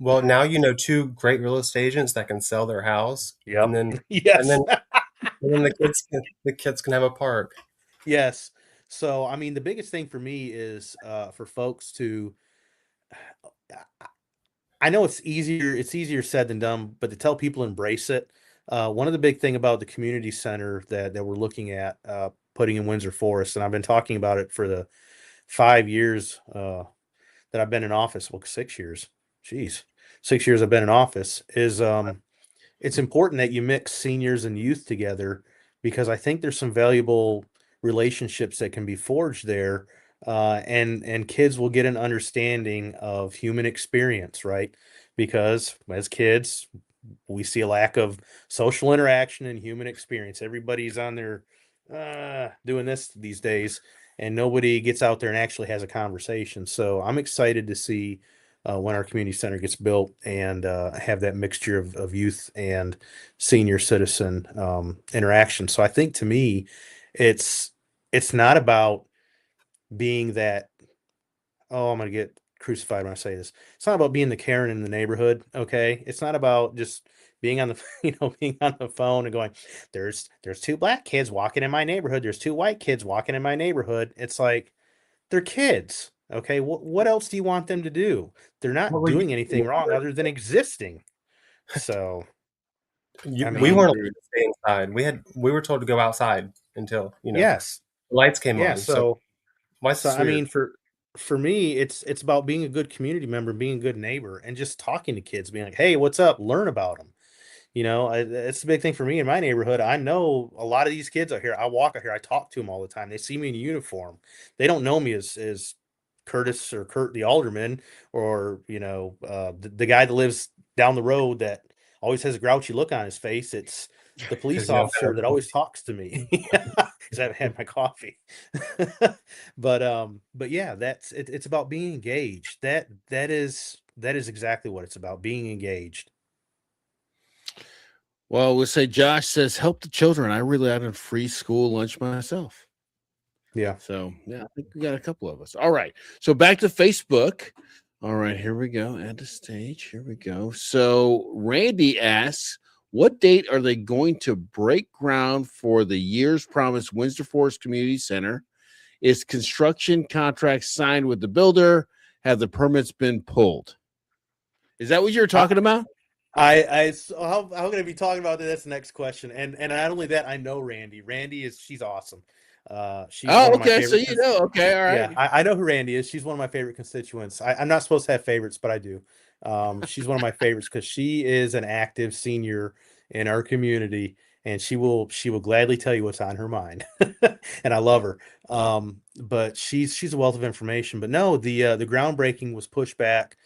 well, now you know two great real estate agents that can sell their house, and yep, then and yes, then and then the kids can have a park. yes. So, I mean, the biggest thing for me is for folks to, I know it's easier said than done, but to tell people embrace it. One of the big thing about the community center that we're looking at putting in Windsor Forest, and I've been talking about it for the 5 years that I've been in office. Well, 6 years. Jeez, 6 years I've been in office. Is it's important that you mix seniors and youth together because I think there's some valuable relationships that can be forged there, and kids will get an understanding of human experience, right? Because as kids, we see a lack of social interaction and human experience. Everybody's on their doing this these days, and nobody gets out there and actually has a conversation. So I'm excited to see when our community center gets built and have that mixture of youth and senior citizen interaction. So I think to me, it's it's not about being that, oh, I'm gonna get crucified when I say this. It's not about being the Karen in the neighborhood, okay? It's not about just being on the being on the phone and going, there's two black kids walking in my neighborhood, there's two white kids walking in my neighborhood. It's like they're kids. Okay, what else do you want them to do? They're What not were you doing anything wrong other than existing. So, I we mean, weren't allowed to stay inside. We were told to go outside until yes. the lights came Yeah, on. So why is so this I weird? mean, for me, it's about being a good community member, being a good neighbor, and just talking to kids, being like, "Hey, what's up?" Learn about them. It's the big thing for me in my neighborhood. I know a lot of these kids out here. I walk out here. I talk to them all the time. They see me in uniform. They don't know me as Curtis or Kurt the alderman, or the guy that lives down the road that always has a grouchy look on his face. It's the police Because you don't have officer that a always voice. talks to me because I haven't had my coffee. But yeah, it's about being engaged. That is exactly what it's about, being engaged. Well, we'll say Josh says, help the children. I really had a free school lunch myself. Yeah. So, yeah, I think we got a couple of us. All right. So, back to Facebook. All right. Here we go. Add to stage. Here we go. So, Randy asks, what date are they going to break ground for the years promised Windsor Forest Community Center? Is construction contract signed with the builder? Have the permits been pulled? Is that what you're talking about? So how can I be talking about this next question? And not only that, I know Randy. She's awesome. She's one Oh, of my okay. So, favorite. you know. Okay. All Yeah, right. I know who Randy is. She's one of my favorite constituents. I'm not supposed to have favorites, but I do. She's one of my favorites because she is an active senior in our community, and she will gladly tell you what's on her mind. And I love her. But she's a wealth of information. But no, the groundbreaking was pushed back.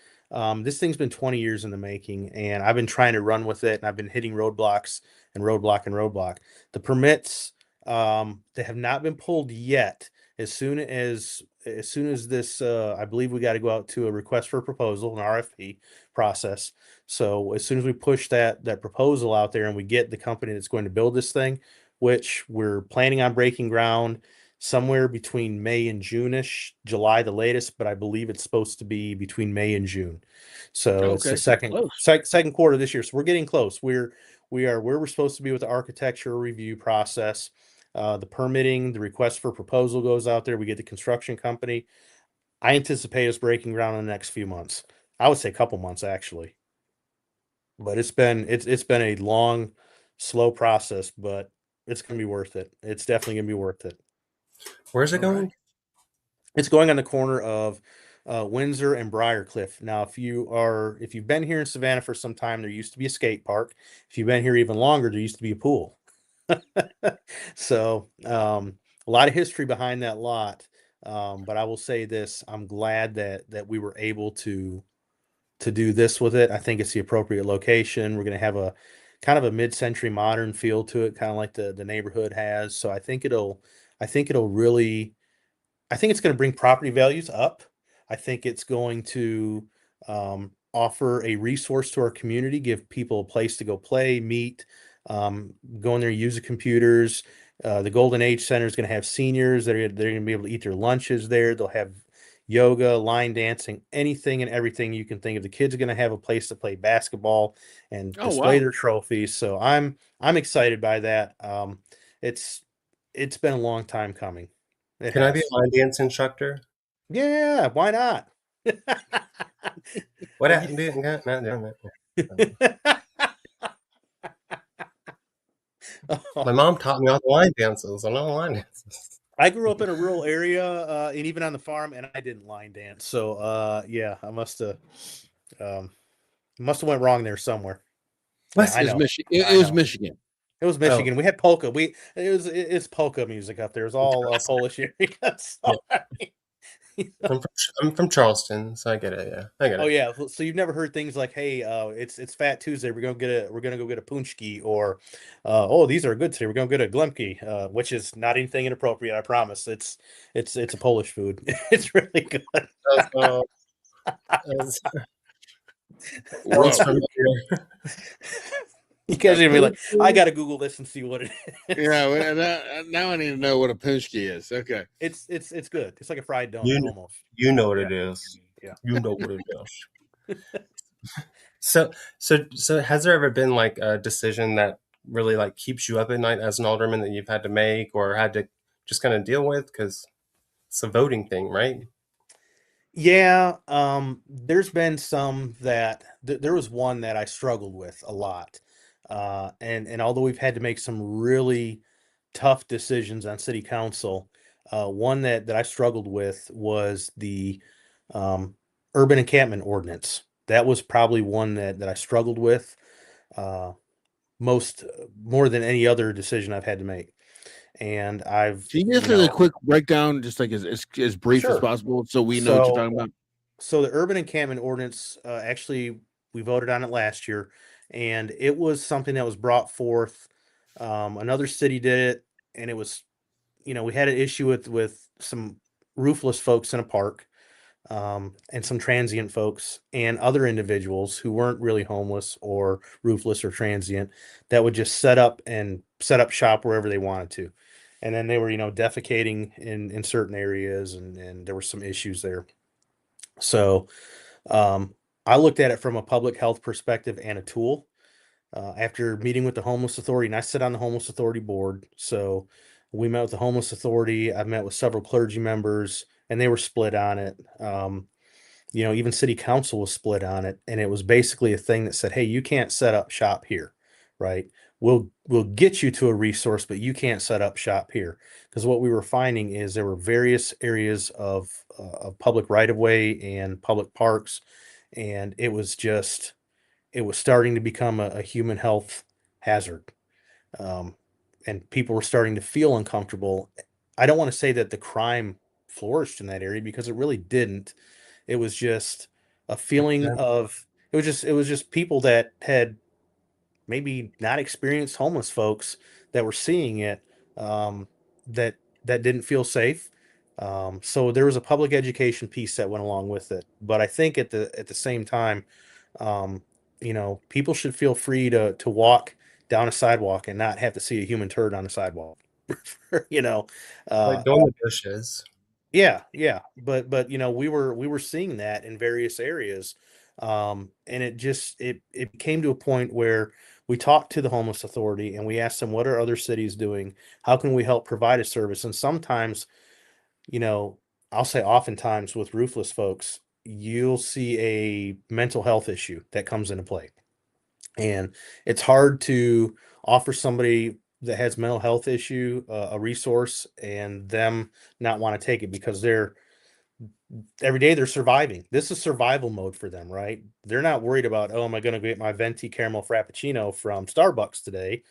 This thing's been 20 years in the making, and I've been trying to run with it, and I've been hitting roadblocks and roadblock and roadblock. The permits, they have not been pulled yet. As soon as this, I believe we got to go out to a request for a proposal, an RFP process. So as soon as we push that proposal out there and we get the company that's going to build this thing, which we're planning on breaking ground somewhere between May and June-ish, July the latest, but I believe it's supposed to be between May and June. So it's the Okay. So, close. second quarter of this year. So we're getting close. We are where we're supposed to be with the architecture review process. The permitting, the request for proposal goes out there. We get the construction company. I anticipate us breaking ground in the next few months. I would say a couple months actually. But it's been a long, slow process, but it's gonna be worth it. It's definitely gonna be worth it. Where's it All right. going? It's going on the corner of Windsor and Briarcliff. Now, if you've been here in Savannah for some time, there used to be a skate park. If you've been here even longer, there used to be a pool. So a lot of history behind that lot. But I will say this: I'm glad that we were able to do this with it. I think it's the appropriate location. We're going to have a kind of a mid-century modern feel to it, kind of like the neighborhood has. So I think it'll really, I think it's going to bring property values up. I think it's going to offer a resource to our community, give people a place to go play, meet, go in there, use the computers. The Golden Age Center is going to have seniors. They're going to be able to eat their lunches there. They'll have yoga, line dancing, anything and everything you can think of. The kids are going to have a place to play basketball and Oh, display wow. their trophies. So I'm excited by that. It's been a long time coming. It Can I be has. a line dance instructor? Yeah, why not? What Have happened? you- My mom taught me all the line dances. I know line dances. I grew up in a rural area, and even on the farm, and I didn't line dance. So, yeah, I must have went wrong there somewhere. What? Yeah, I It was know. Michigan. I It was know. Michigan. It was Michigan. We had polka. It's polka music up there. It was all Polish area. So, I'm from Charleston, so I get it. Yeah, I get oh it. yeah. So you've never heard things like, "Hey, it's Fat Tuesday. We're gonna go get a punchki," or, "Oh, these are good today. We're gonna get a glemki," which is not anything inappropriate. I promise. It's a Polish food. It's really good. So, sounds Whoa. familiar. You guys are gonna be like, I gotta Google this and see what it is. Yeah, well, now I need to know what a punchki is. Okay. It's good. It's like a fried donut You- almost. You know what it is. Yeah. You know what it is. So has there ever been like a decision that really like keeps you up at night as an alderman that you've had to make or had to just kind of deal with? Because it's a voting thing, right? Yeah, there's been some that there was one that I struggled with a lot. And although we've had to make some really tough decisions on city council, one that I struggled with was the um, urban encampment ordinance. That was probably one that I struggled with uh, more than any other decision I've had to make. And Can you give us a quick breakdown, just like as brief as Sure. possible, so we know what you're talking about? So the urban encampment ordinance, actually, we voted on it last year, and it was something that was brought forth. Another city did it, and it was, we had an issue with some roofless folks in a park, and some transient folks and other individuals who weren't really homeless or roofless or transient that would just set up shop wherever they wanted to. And then they were, defecating in certain areas, and there were some issues there. So I looked at it from a public health perspective and a tool. After meeting with the homeless authority, and I sit on the homeless authority board. So we met with the homeless authority. I've met with several clergy members, and they were split on it. Even city council was split on it, and it was basically a thing that said, "Hey, you can't set up shop here, right? We'll get you to a resource, but you can't set up shop here." Because what we were finding is there were various areas of public right of way and public parks, and it was starting to become a human health hazard, um, and people were starting to feel uncomfortable. I don't want to say that the crime flourished in that area because it really didn't. It was just a feeling Yeah. of it was just people that had maybe not experienced homeless folks that were seeing it, um, that didn't feel safe. So there was a public education piece that went along with it. But I think at the same time, um, people should feel free to walk down a sidewalk and not have to see a human turd on the sidewalk. you know, Like uh, go in the bushes. yeah, but we were seeing that in various areas, and it came to a point where we talked to the homeless authority and we asked them, what are other cities doing? How can we help provide a service? And sometimes, you know, I'll say oftentimes with roofless folks, you'll see a mental health issue that comes into play, and it's hard to offer somebody that has mental health issue a resource and them not want to take it because they're every day they're surviving. This is survival mode for them, right? They're not worried about, oh, am I going to get my venti caramel frappuccino from Starbucks today?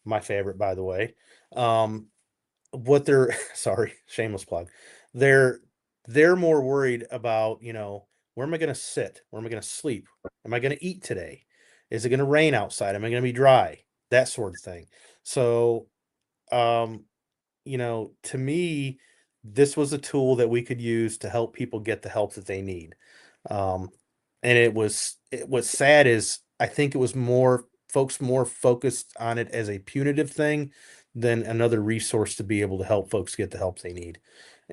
My favorite, by the way. What they're sorry, shameless plug. They're they're more worried about, Where am I going to sit? Where am I going to sleep? Am I going to eat today? Is it going to rain outside? Am I going to be dry? That sort of thing. So, to me, this was a tool that we could use to help people get the help that they need. Um, and what's sad is I think it was more focused on it as a punitive thing than another resource to be able to help folks get the help they need.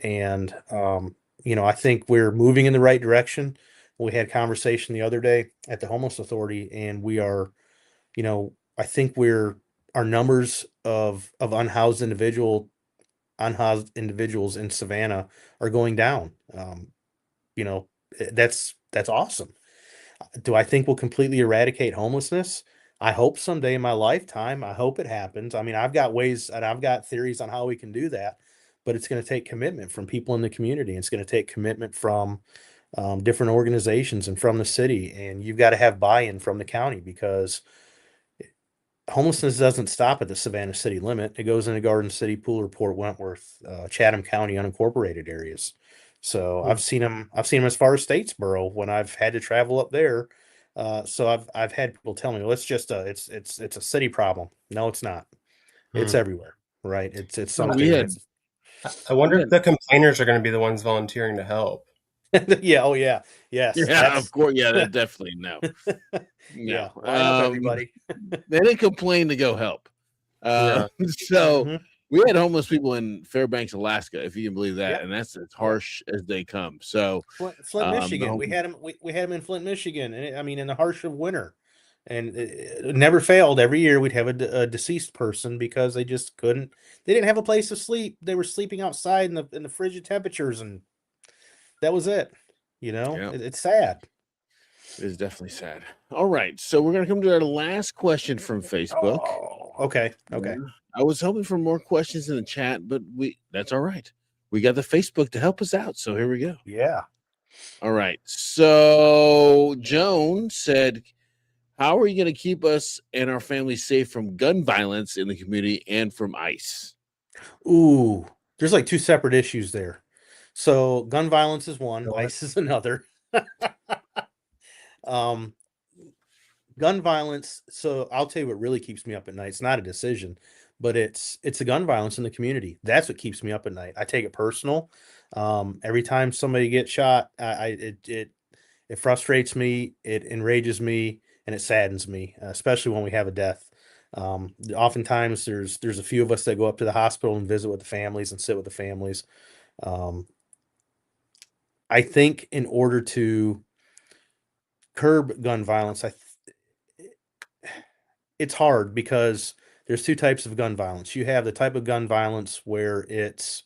And I think we're moving in the right direction. We had conversation the other day at the homeless authority, and we are, I think our numbers of unhoused individuals in Savannah are going down. That's awesome. Do I think we'll completely eradicate homelessness? I hope someday in my lifetime. I hope it happens. I mean, I've got ways and I've got theories on how we can do that, but it's going to take commitment from people in the community. It's going to take commitment from different organizations and from the city, and you've got to have buy-in from the county because homelessness doesn't stop at the Savannah city limit. It goes into Garden City, Pooler, Port Wentworth, Chatham County, unincorporated areas. So I've seen them as far as Statesboro when I've had to travel up there. So I've had people tell me, well, it's just it's a city problem. No, it's not. It's everywhere, right? It's No, something. we had I wonder we if the complainers are going to be the ones volunteering to help. Yeah. Oh yeah. Yes. yeah, of course. Yeah, that definitely no. Yeah. No. Line up, everybody. They didn't complain to go help. Yeah. So Mhm. we had homeless people in Fairbanks, Alaska, if you can believe that, Yep. and that's as harsh as they come. So Flint, Michigan. the We had them. We had them in Flint, Michigan, and I mean, in the harsh of winter, and it never failed. Every year we'd have a deceased person because they just couldn't. They didn't have a place to sleep. They were sleeping outside in the frigid temperatures, and that was it. Yeah. It's sad. It is definitely sad. All right, so we're gonna come to our last question from Facebook. Oh, okay. Okay. I was hoping for more questions in the chat, but that's all right. We got the Facebook to help us out, so here we go. Yeah. All right. So Joan said, how are you going to keep us and our family safe from gun violence in the community and from ICE? Ooh, there's like two separate issues there. So gun violence is one, Sure. ICE is another. um, gun violence. So I'll tell you what really keeps me up at night. It's not a decision, but it's the gun violence in the community. That's what keeps me up at night. I take it personal. Every time somebody gets shot, it frustrates me, it enrages me, and it saddens me, especially when we have a death. Oftentimes there's a few of us that go up to the hospital and visit with the families and sit with the families. I think in order to curb gun violence, it's hard because there's two types of gun violence. You have the type of gun violence where it's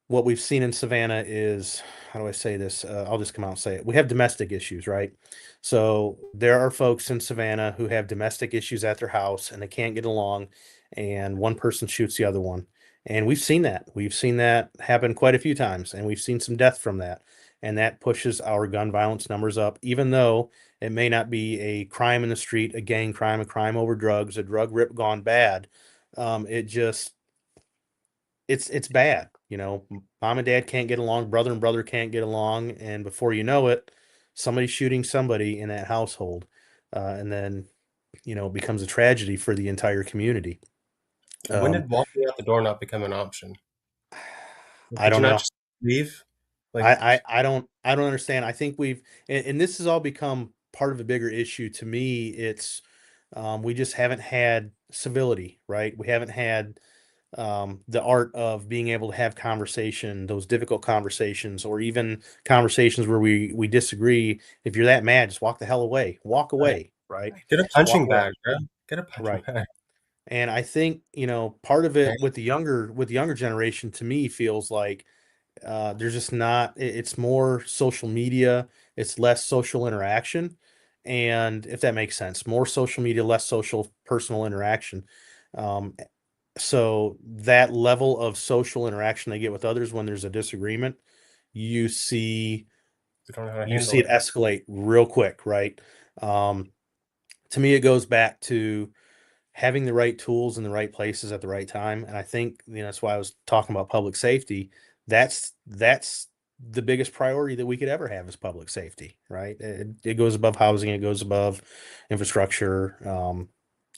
what we've seen in Savannah is, how do I say this? I'll just come out and say it. We have domestic issues, right? So there are folks in Savannah who have domestic issues at their house and they can't get along, and one person shoots the other one. And we've seen that. We've seen that happen quite a few times, and we've seen some death from that. And that pushes our gun violence numbers up, even though it may not be a crime in the street, a gang crime, a crime over drugs, a drug rip gone bad. It just it's bad. Mom and dad can't get along, brother and brother can't get along, and before you know it, somebody's shooting somebody in that household, and then it becomes a tragedy for the entire community. When did walking out the door not become an option? I don't you not know. just leave? I don't understand. I think and this has all become part of a bigger issue. To me, it's we just haven't had civility, right? We haven't had the art of being able to have conversation, those difficult conversations, or even conversations where we disagree. If you're that mad, just walk the hell away. Walk away, right? Get a punching Walk away. bag, bro. Get a punching Right. bag. And I think, part of it Okay. with the younger generation, to me, feels like there's just not, it's more social media, it's less social interaction. And if that makes sense, more social media, less social personal interaction. Um, so that level of social interaction they get with others when there's a disagreement, you see We don't know how to you handle see it escalate real quick, right? To me, it goes back to having the right tools in the right places at the right time. And I think, that's why I was talking about public safety. That's the biggest priority that we could ever have is public safety, right? It goes above housing, it goes above infrastructure.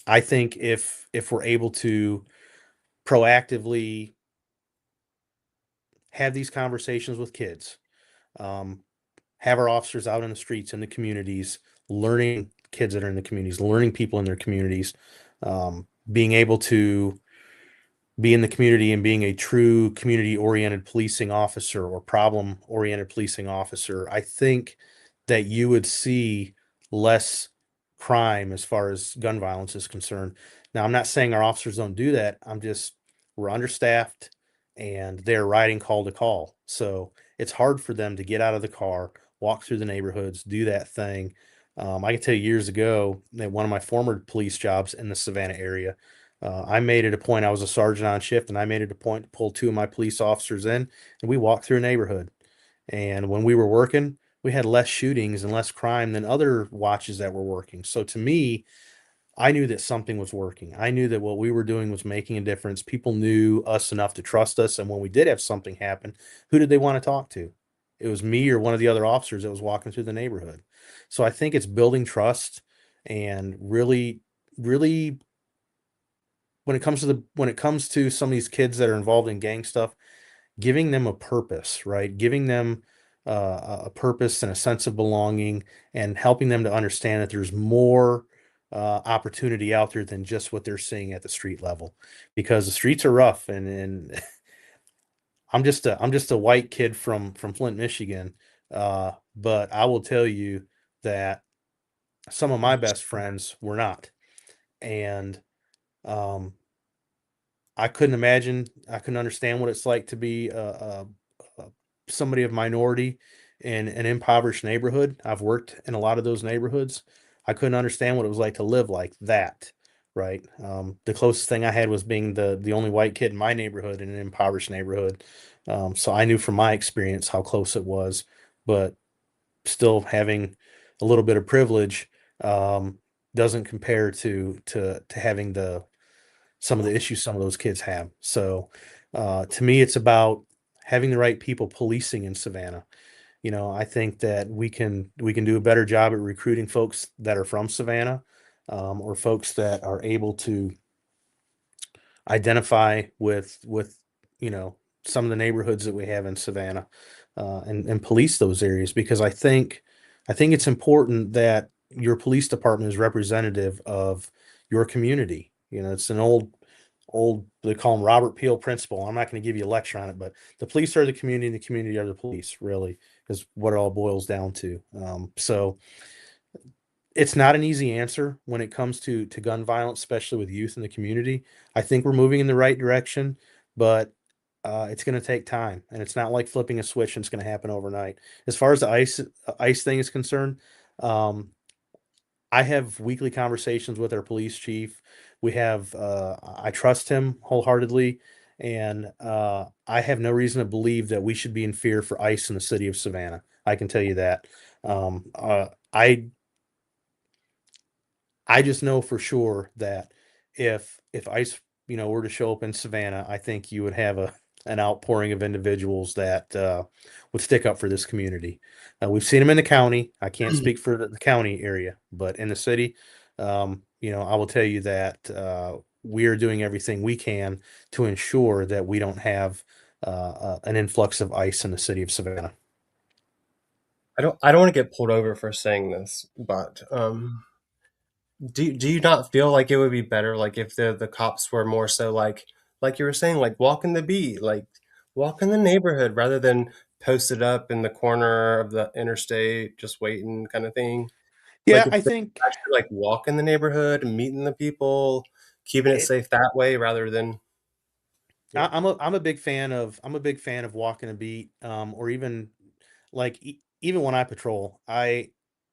I think if we're able to proactively have these conversations with kids, um, have our officers out in the streets, in the communities, learning kids that are in the communities, learning people in their communities, being able to be in the community and being a true community oriented policing officer or problem oriented policing officer, I think that you would see less crime as far as gun violence is concerned. Now, I'm not saying our officers don't do that. We're understaffed and they're riding call to call. So it's hard for them to get out of the car, walk through the neighborhoods, do that thing. I can tell you years ago that one of my former police jobs in the Savannah area, I made it a point. I was a sergeant on shift, and I made it a point to pull two of my police officers in, and we walked through a neighborhood. And when we were working, we had less shootings and less crime than other watches that were working. So to me, I knew that something was working. I knew that what we were doing was making a difference. People knew us enough to trust us. And when we did have something happen, who did they want to talk to? It was me or one of the other officers that was walking through the neighborhood. So I think it's building trust and really, really when it comes to some of these kids that are involved in gang stuff, giving them a purpose, right? Giving them a purpose and a sense of belonging, and helping them to understand that there's more opportunity out there than just what they're seeing at the street level, because the streets are rough, and I'm just a white kid from Flint, Michigan, but I will tell you that some of my best friends were not, and um, I couldn't understand what it's like to be a somebody of minority in an impoverished neighborhood. I've worked in a lot of those neighborhoods. I couldn't understand what it was like to live like that, right? The closest thing I had was being the only white kid in my neighborhood in an impoverished neighborhood. So I knew from my experience how close it was, but still having a little bit of privilege doesn't compare to having the some of the issues some of those kids have. So to me, it's about having the right people policing in Savannah. I think that we can do a better job at recruiting folks that are from Savannah, or folks that are able to identify with some of the neighborhoods that we have in Savannah, and police those areas, because I think it's important that your police department is representative of your community. It's an old they call him Robert Peel principle. I'm not going to give you a lecture on it, but the police are the community and the community are the police, really, is what it all boils down to. So it's not an easy answer when it comes to gun violence, especially with youth in the community. I think we're moving in the right direction, but it's going to take time, and it's not like flipping a switch and it's going to happen overnight. As far as the ice thing is concerned, um, I have weekly conversations with our police chief. I trust him wholeheartedly, and I have no reason to believe that we should be in fear for ICE in the city of Savannah. I can tell you that. Um, uh, I I just know for sure that if ICE, were to show up in Savannah, I think you would have an outpouring of individuals that would stick up for this community. We've seen them in the county. I can't speak for the county area, but in the city, I will tell you that we are doing everything we can to ensure that we don't have an influx of ICE in the city of Savannah. I don't want to get pulled over for saying this, but do you not feel like it would be better, like, if the cops were more so like you were saying, like, walk in the beat, like walk in the neighborhood rather than posted up in the corner of the interstate just waiting kind of thing? Like, Yeah, if I they think actually like walk in the neighborhood, meeting the people, keeping it it, safe that way rather than yeah. I'm a big fan of walking a beat, or even like even when I patrol, I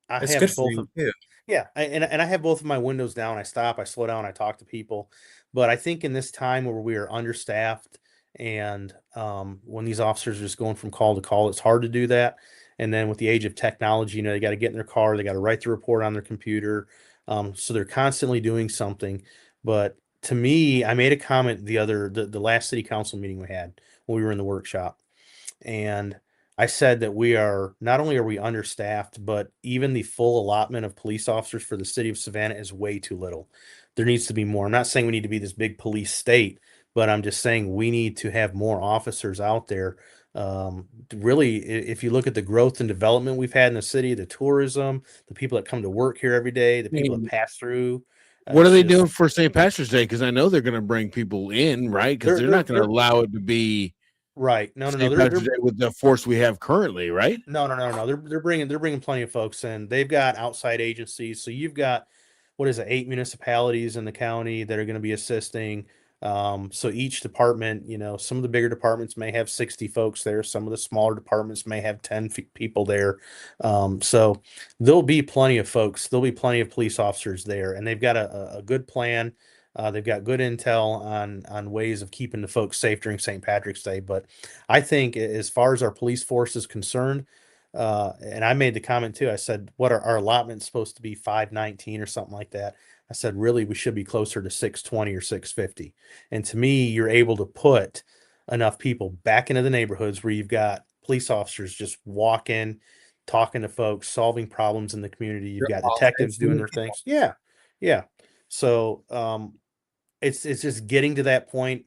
It's good have for both you of too. yeah, and I have both of my windows down. I stop, I slow down, I talk to people. But I think in this time where we are understaffed, and when these officers are just going from call to call, it's hard to do that. And then with the age of technology, they got to get in their car, they got to write the report on their computer. So they're constantly doing something. But to me, I made a comment the last city council meeting we had when we were in the workshop, and I said that we are not only are we understaffed, but even the full allotment of police officers for the city of Savannah is way too little. There needs to be more. I'm not saying we need to be this big police state, but I'm just saying we need to have more officers out there. Really, if you look at the growth and development we've had in the city, the tourism, the people that come to work here every day, the people that pass through, What are it's they just doing for St. Patrick's Day? Because I know they're going to bring people in, right? Because they're not going to allow it to be right. No, St. they're Patrick's Day with the force we have currently, right? No. They're bringing plenty of folks in. They've got outside agencies. So you've got what is it, 8 municipalities in the county that are going to be assisting. So each department, some of the bigger departments may have 60 folks there. Some of the smaller departments may have 10 people there. So there'll be plenty of folks. There'll be plenty of police officers there, and they've got a good plan. They've got good intel on ways of keeping the folks safe during St. Patrick's Day. But I think as far as our police force is concerned, and I made the comment too. I said, what are our allotments supposed to be, 519 or something like that? I said, really, we should be closer to 620 or 650. And to me, you're able to put enough people back into the neighborhoods where you've got police officers just walking, talking to folks, solving problems in the community. You've got detectives doing their things. Yeah. Yeah. So it's just getting to that point,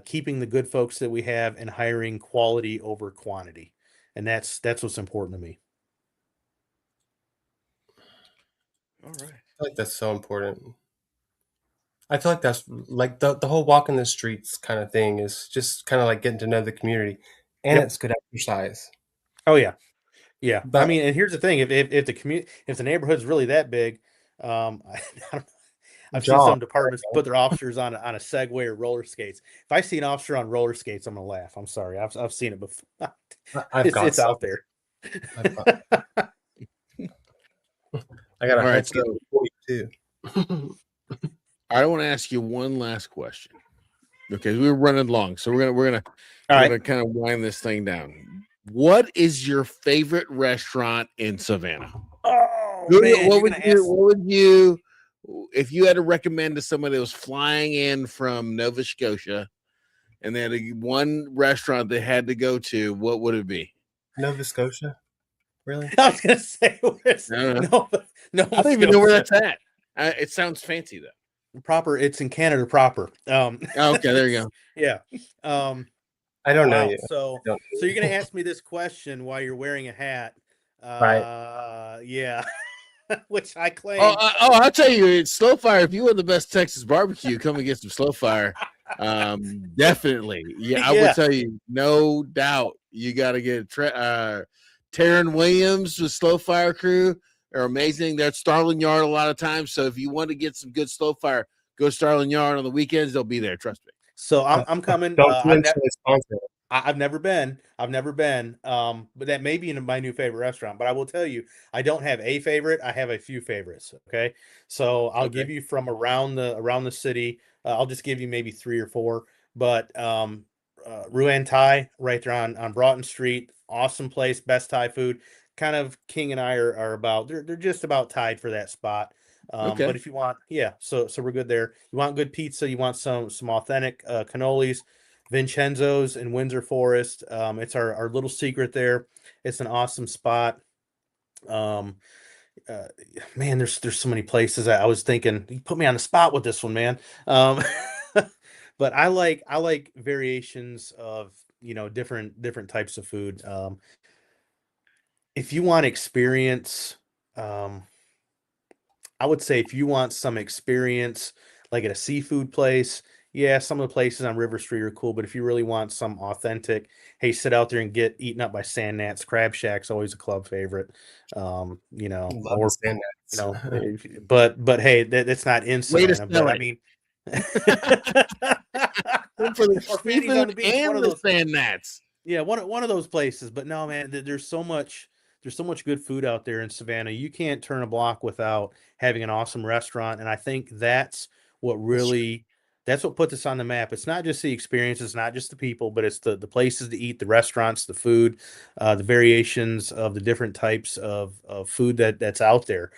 keeping the good folks that we have and hiring quality over quantity. And that's what's important to me. All right. I feel like that's so important. I feel like that's like the whole walk in the streets kind of thing is just kind of like getting to know the community, and Yep. it's good exercise. Oh yeah. Yeah. I But mean, and here's the thing, if the neighborhood's really that big, I don't I've seen job, some departments put their officers on a Segway or roller skates. If I see an officer on roller skates, I'm gonna laugh. I'm sorry. I've seen it before. I've got It's some. out there. I've got, I got a All right, husky so 42. I want to ask you one last question. Okay, we're running long, so we're All gonna right. kind of wind this thing down. What is your favorite restaurant in Savannah? Oh man, What you're would gonna you? ask. What would you? If you had to recommend to somebody that was flying in from Nova Scotia, and they had one restaurant they had to go to, what would it be? Nova Scotia, really? I was gonna say I don't know. no. I don't even know where that's at. It sounds fancy though. Proper. It's in Canada proper. Okay, there you go. Yeah. I don't know Wow. you. So I don't know you're you. gonna ask me this question while you're wearing a hat. Right. Yeah. Which I claim. I'll tell you, it's Slow Fire. If you want the best Texas barbecue, come and get some Slow Fire. Definitely. Yeah, I would tell you, no doubt, you got to get Taryn Williams with Slow Fire crew are amazing. They're at Starling Yard a lot of times. So if you want to get some good Slow Fire, go to Starling Yard on the weekends. They'll be there. Trust me. So I'm coming. Don't mention sponsor. I've never been. But that may be in my new favorite restaurant. But I will tell you, I don't have a favorite. I have a few favorites. Okay, so I'll give you from around the city. I'll just give you maybe 3 or 4. But Ruan Thai right there on Broughton Street, awesome place, best Thai food. Kind of King and I are about they're just about tied for that spot. Okay. But if you want, so we're good there. You want good pizza, you want some authentic cannolis. Vincenzo's in Windsor Forest. It's our little secret there. It's an awesome spot. Man, there's so many places. I was thinking you put me on the spot with this one, man. But I like variations of different types of food. If you want experience, I would say if you want some experience, like at a seafood place, yeah, some of the places on River Street are cool. But if you really want some authentic, hey, sit out there and get eaten up by sand gnats. Crab Shack's always a club favorite. Love Or the Sandats. but hey, that's not in Way to Savannah. sell But I it. mean, For the or Fanny's on the seafood beach, one and of the those. sand gnats. Yeah, one of those places. But no, man, there's so much good food out there in Savannah. You can't turn a block without having an awesome restaurant. And I think that's what really that's what puts us on the map. It's not just the experience, it's not just the people, but it's the places to eat, the restaurants, the food, the variations of the different types of food that's out there.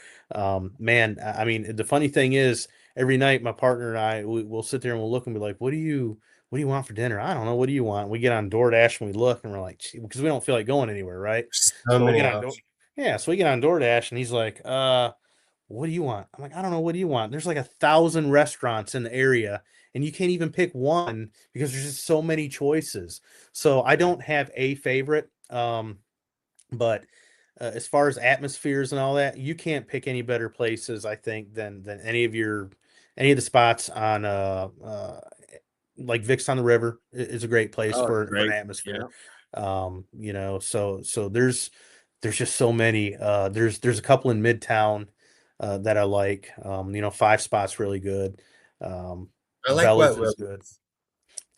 Man, I mean, the funny thing is, every night my partner and I we'll sit there and we'll look and be like, what do you what do you want for dinner? I don't know. What do you want? We get on DoorDash and we look and we're like, because we don't feel like going anywhere, right? So So we many get on options. so we get on DoorDash and he's like, what do you want? I'm like, I don't know. What do you want? There's like 1,000 restaurants in the area and you can't even pick one because there's just so many choices. So I don't have a favorite. But as far as atmospheres and all that, you can't pick any better places, I think, than any of the spots on like Vix on the River is a great place Oh, for an great. atmosphere. So there's just so many. There's a couple in Midtown that I like. 5 Spot's really good. I like Bella's Wet is good.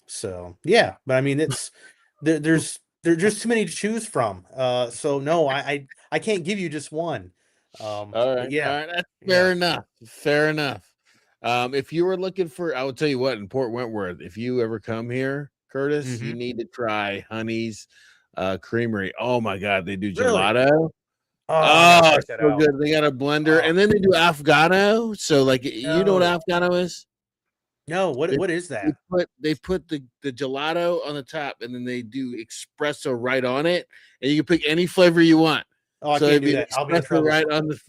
So yeah, but I mean there's just too many to choose from. So no, I can't give you just one. All But right. yeah, All right. That's yeah. fair enough. Fair enough. If you were looking for, I will tell you what, in Port Wentworth, if you ever come here, Curtis, you need to try Honey's Creamery. Oh my God, they do Really? gelato. Oh, I gotta check It's that so out. good. They got a blender, Oh. and then they do Afghano. So, like, you know what No. Afghano is? No, what They- is that? They put the gelato on the top, and then they do espresso right on it, and you can pick any flavor you want. Oh, I So can't it'd do be that. I'll be in espresso trouble. right on the.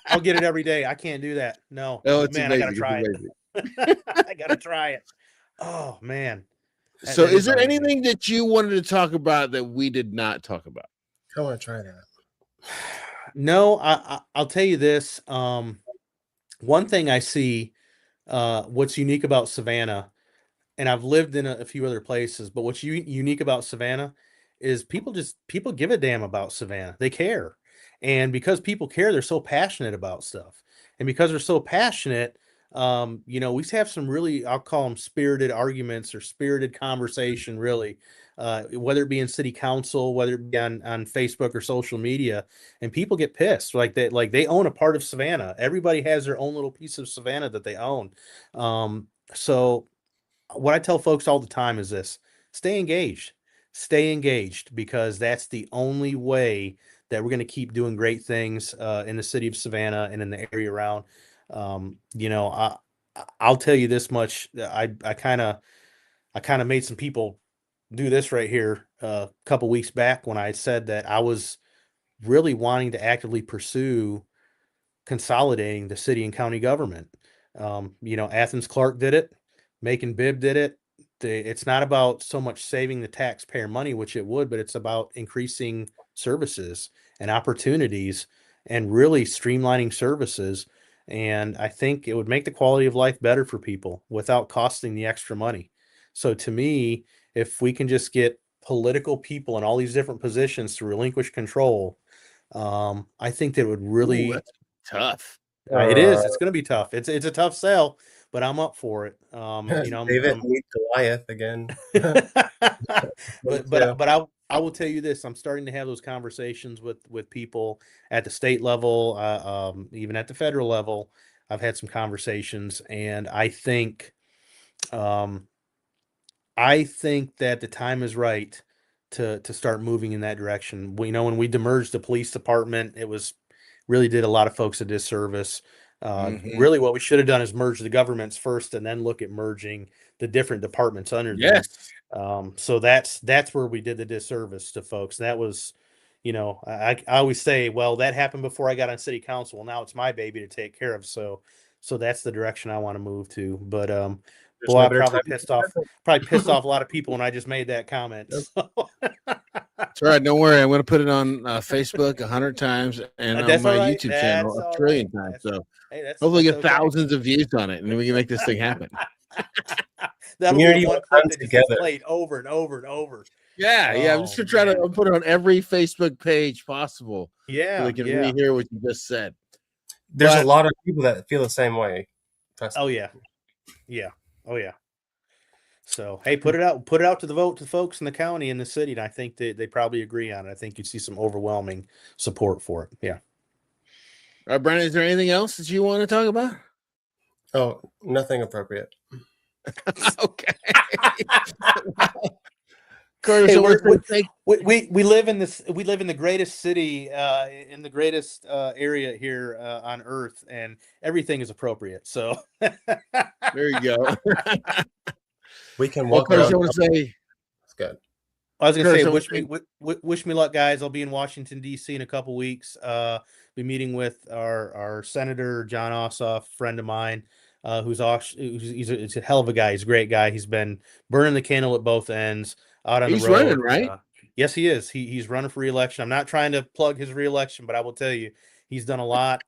I'll get it every day. I can't do that. No. Oh, it's Man, I gotta amazing. try It's it. amazing. I gotta try it. Oh man. So, That is there amazing. anything that you wanted to talk about that we did not talk about? I want to try that. No, I'll tell you this. One thing I see, what's unique about Savannah, and I've lived in a few other places, but what's unique about Savannah is people give a damn about Savannah. They care. And because people care, they're so passionate about stuff. And because they're so passionate, we have some really, I'll call them spirited arguments or spirited conversation, really, whether it be in city council, whether it be on Facebook or social media, and people get pissed like they own a part of Savannah. Everybody has their own little piece of Savannah that they own. So what I tell folks all the time is this: stay engaged, because that's the only way that we're going to keep doing great things in the city of Savannah and in the area around. I'll tell you this much: I kind of made some people do this right here a couple weeks back when I said that I was really wanting to actively pursue consolidating the city and county government. Athens Clark did it, Macon Bibb did it. It's not about so much saving the taxpayer money, which it would, but it's about increasing services and opportunities and really streamlining services. And I think it would make the quality of life better for people without costing the extra money. So to me, if we can just get political people in all these different positions to relinquish control, I think that would Ooh, really that's tough. it is. It's going to be tough. It's a tough sell, but I'm up for it. David meet Goliath again. But I will tell you this: I'm starting to have those conversations with people at the state level, even at the federal level. I've had some conversations, and I think that the time is right to start moving in that direction. When we demerged the police department, it was really did a lot of folks a disservice. Really, what we should have done is merge the governments first, and then look at merging the different departments under them. Yes. So that's where we did the disservice to folks. That was, I always say, well, that happened before I got on city council. Well, now it's my baby to take care of. So that's the direction I want to move to. But There's boy, no I better probably time pissed off a lot of people when I just made that comment. So. That's all right. Don't worry. I'm going to put it on Facebook 100 times and on That's my all right. YouTube That's channel a all trillion right. times. So That's hopefully that's get okay. thousands of views on it, and then we can make this thing happen. That'll Community be one will clip come that just together. gets played over and over and over. Yeah. I'm just going to try to put it on every Facebook page possible so they can rehear what you just said. There's a lot of people that feel the same way. Oh yeah. Oh yeah. So hey, put it out to the vote to folks in the county and the city, and I think they probably agree on it. I think you'd see some overwhelming support for it. Yeah. All right, Brandon, is there anything else that you want to talk about? Oh, nothing appropriate. Okay. Curtis, Hey, we live in this. We live in the greatest city, in the greatest area here on Earth, and everything is appropriate. So there you go. We can Well, walk Curtis, around. I want to say, That's good. I was gonna Curtis, say, I wanna wish me luck, guys. I'll be in Washington D.C. in a couple weeks. Be meeting with our Senator John Ossoff, friend of mine, he's a hell of a guy. He's a great guy. He's been burning the candle at both ends, out on he's the road. running, right? Yes, he is. He's running for re-election. I'm not trying to plug his re-election, but I will tell you, he's done a lot.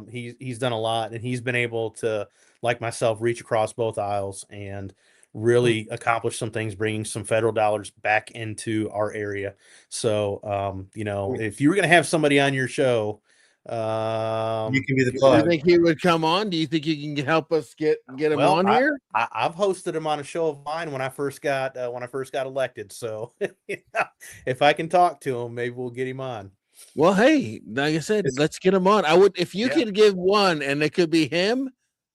He's done a lot, and he's been able to, like myself, reach across both aisles and really accomplish some things, bringing some federal dollars back into our area. So, if you were going to have somebody on your show, You can be the Do you plug. think he would come on? Do you think you can help us get him well, on here? I've hosted him on a show of mine when I first got elected. So if I can talk to him, maybe we'll get him on. Well, hey, like I said, let's get him on. I would, if you Yeah. could give one, and it could be him.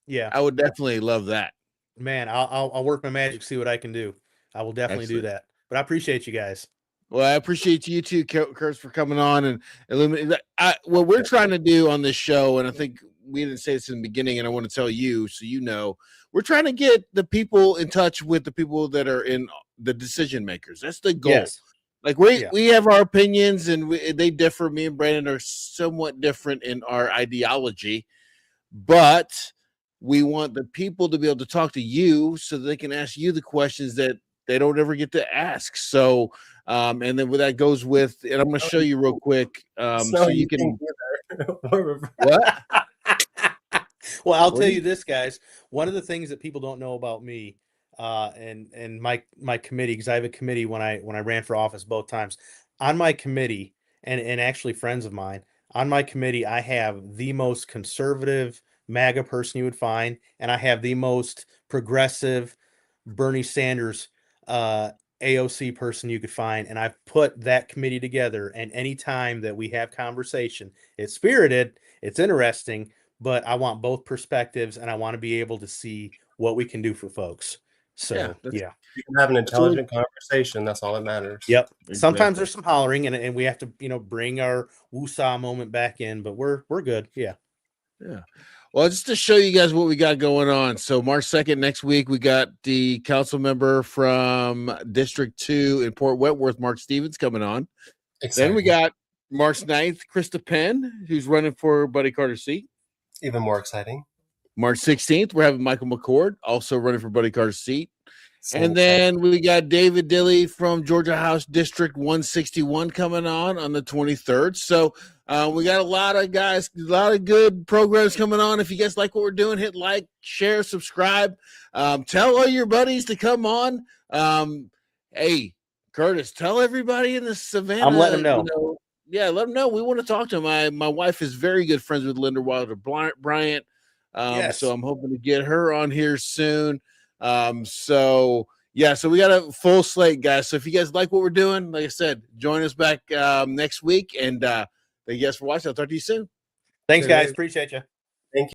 Yeah, I would definitely love that. man, I'll work my magic, see what I can do. I will definitely do that. But I appreciate you guys. Well, I appreciate you too, Kurtz, for coming on and illuminating. What we're trying to do on this show, and I think we didn't say this in the beginning, and I want to tell you so you know, we're trying to get the people in touch with the people that are in the decision makers. That's the goal. Yes. Like we have our opinions, and they differ. Me and Brandon are somewhat different in our ideology, but we want the people to be able to talk to you so they can ask you the questions that they don't ever get to ask. So, and then what that goes with, and I'm going to show you real quick, so you can. What? Well, I'll tell you this, guys. One of the things that people don't know about me, and my committee, because I have a committee when I ran for office both times. On my committee, and actually friends of mine, on my committee, I have the most conservative MAGA person you would find, and I have the most progressive Bernie Sanders AOC person you could find. And I've put that committee together, and anytime that we have conversation, it's spirited, it's interesting, but I want both perspectives, and I want to be able to see what we can do for folks. So yeah. You can have an intelligent conversation. That's all that matters. Yep. Exactly. Sometimes there's some hollering, and we have to, bring our woosah moment back in, but we're good. Yeah. Yeah. Well, just to show you guys what we got going on. So March 2nd, next week, we got the council member from District 2 in Port Wentworth, Mark Stevens, coming on. Exciting. Then we got March 9th, Krista Penn, who's running for Buddy Carter's seat. Even more exciting. March 16th, we're having Michael McCord, also running for Buddy Carter's seat. So And then we got David Dilley from Georgia House District 161 coming on the 23rd. So we got a lot of guys, a lot of good programs coming on. If you guys like what we're doing, hit like, share, subscribe. Tell all your buddies to come on. Hey, Curtis, tell everybody in the Savannah. I'm letting them know. Let them know. We want to talk to them. My wife is very good friends with Linda Wilder Bryant. Yes. So I'm hoping to get her on here soon. So we got a full slate, guys. So if you guys like what we're doing, like I said, join us back next week. And thank you guys for watching. I'll talk to you soon. Thanks, guys. Appreciate you.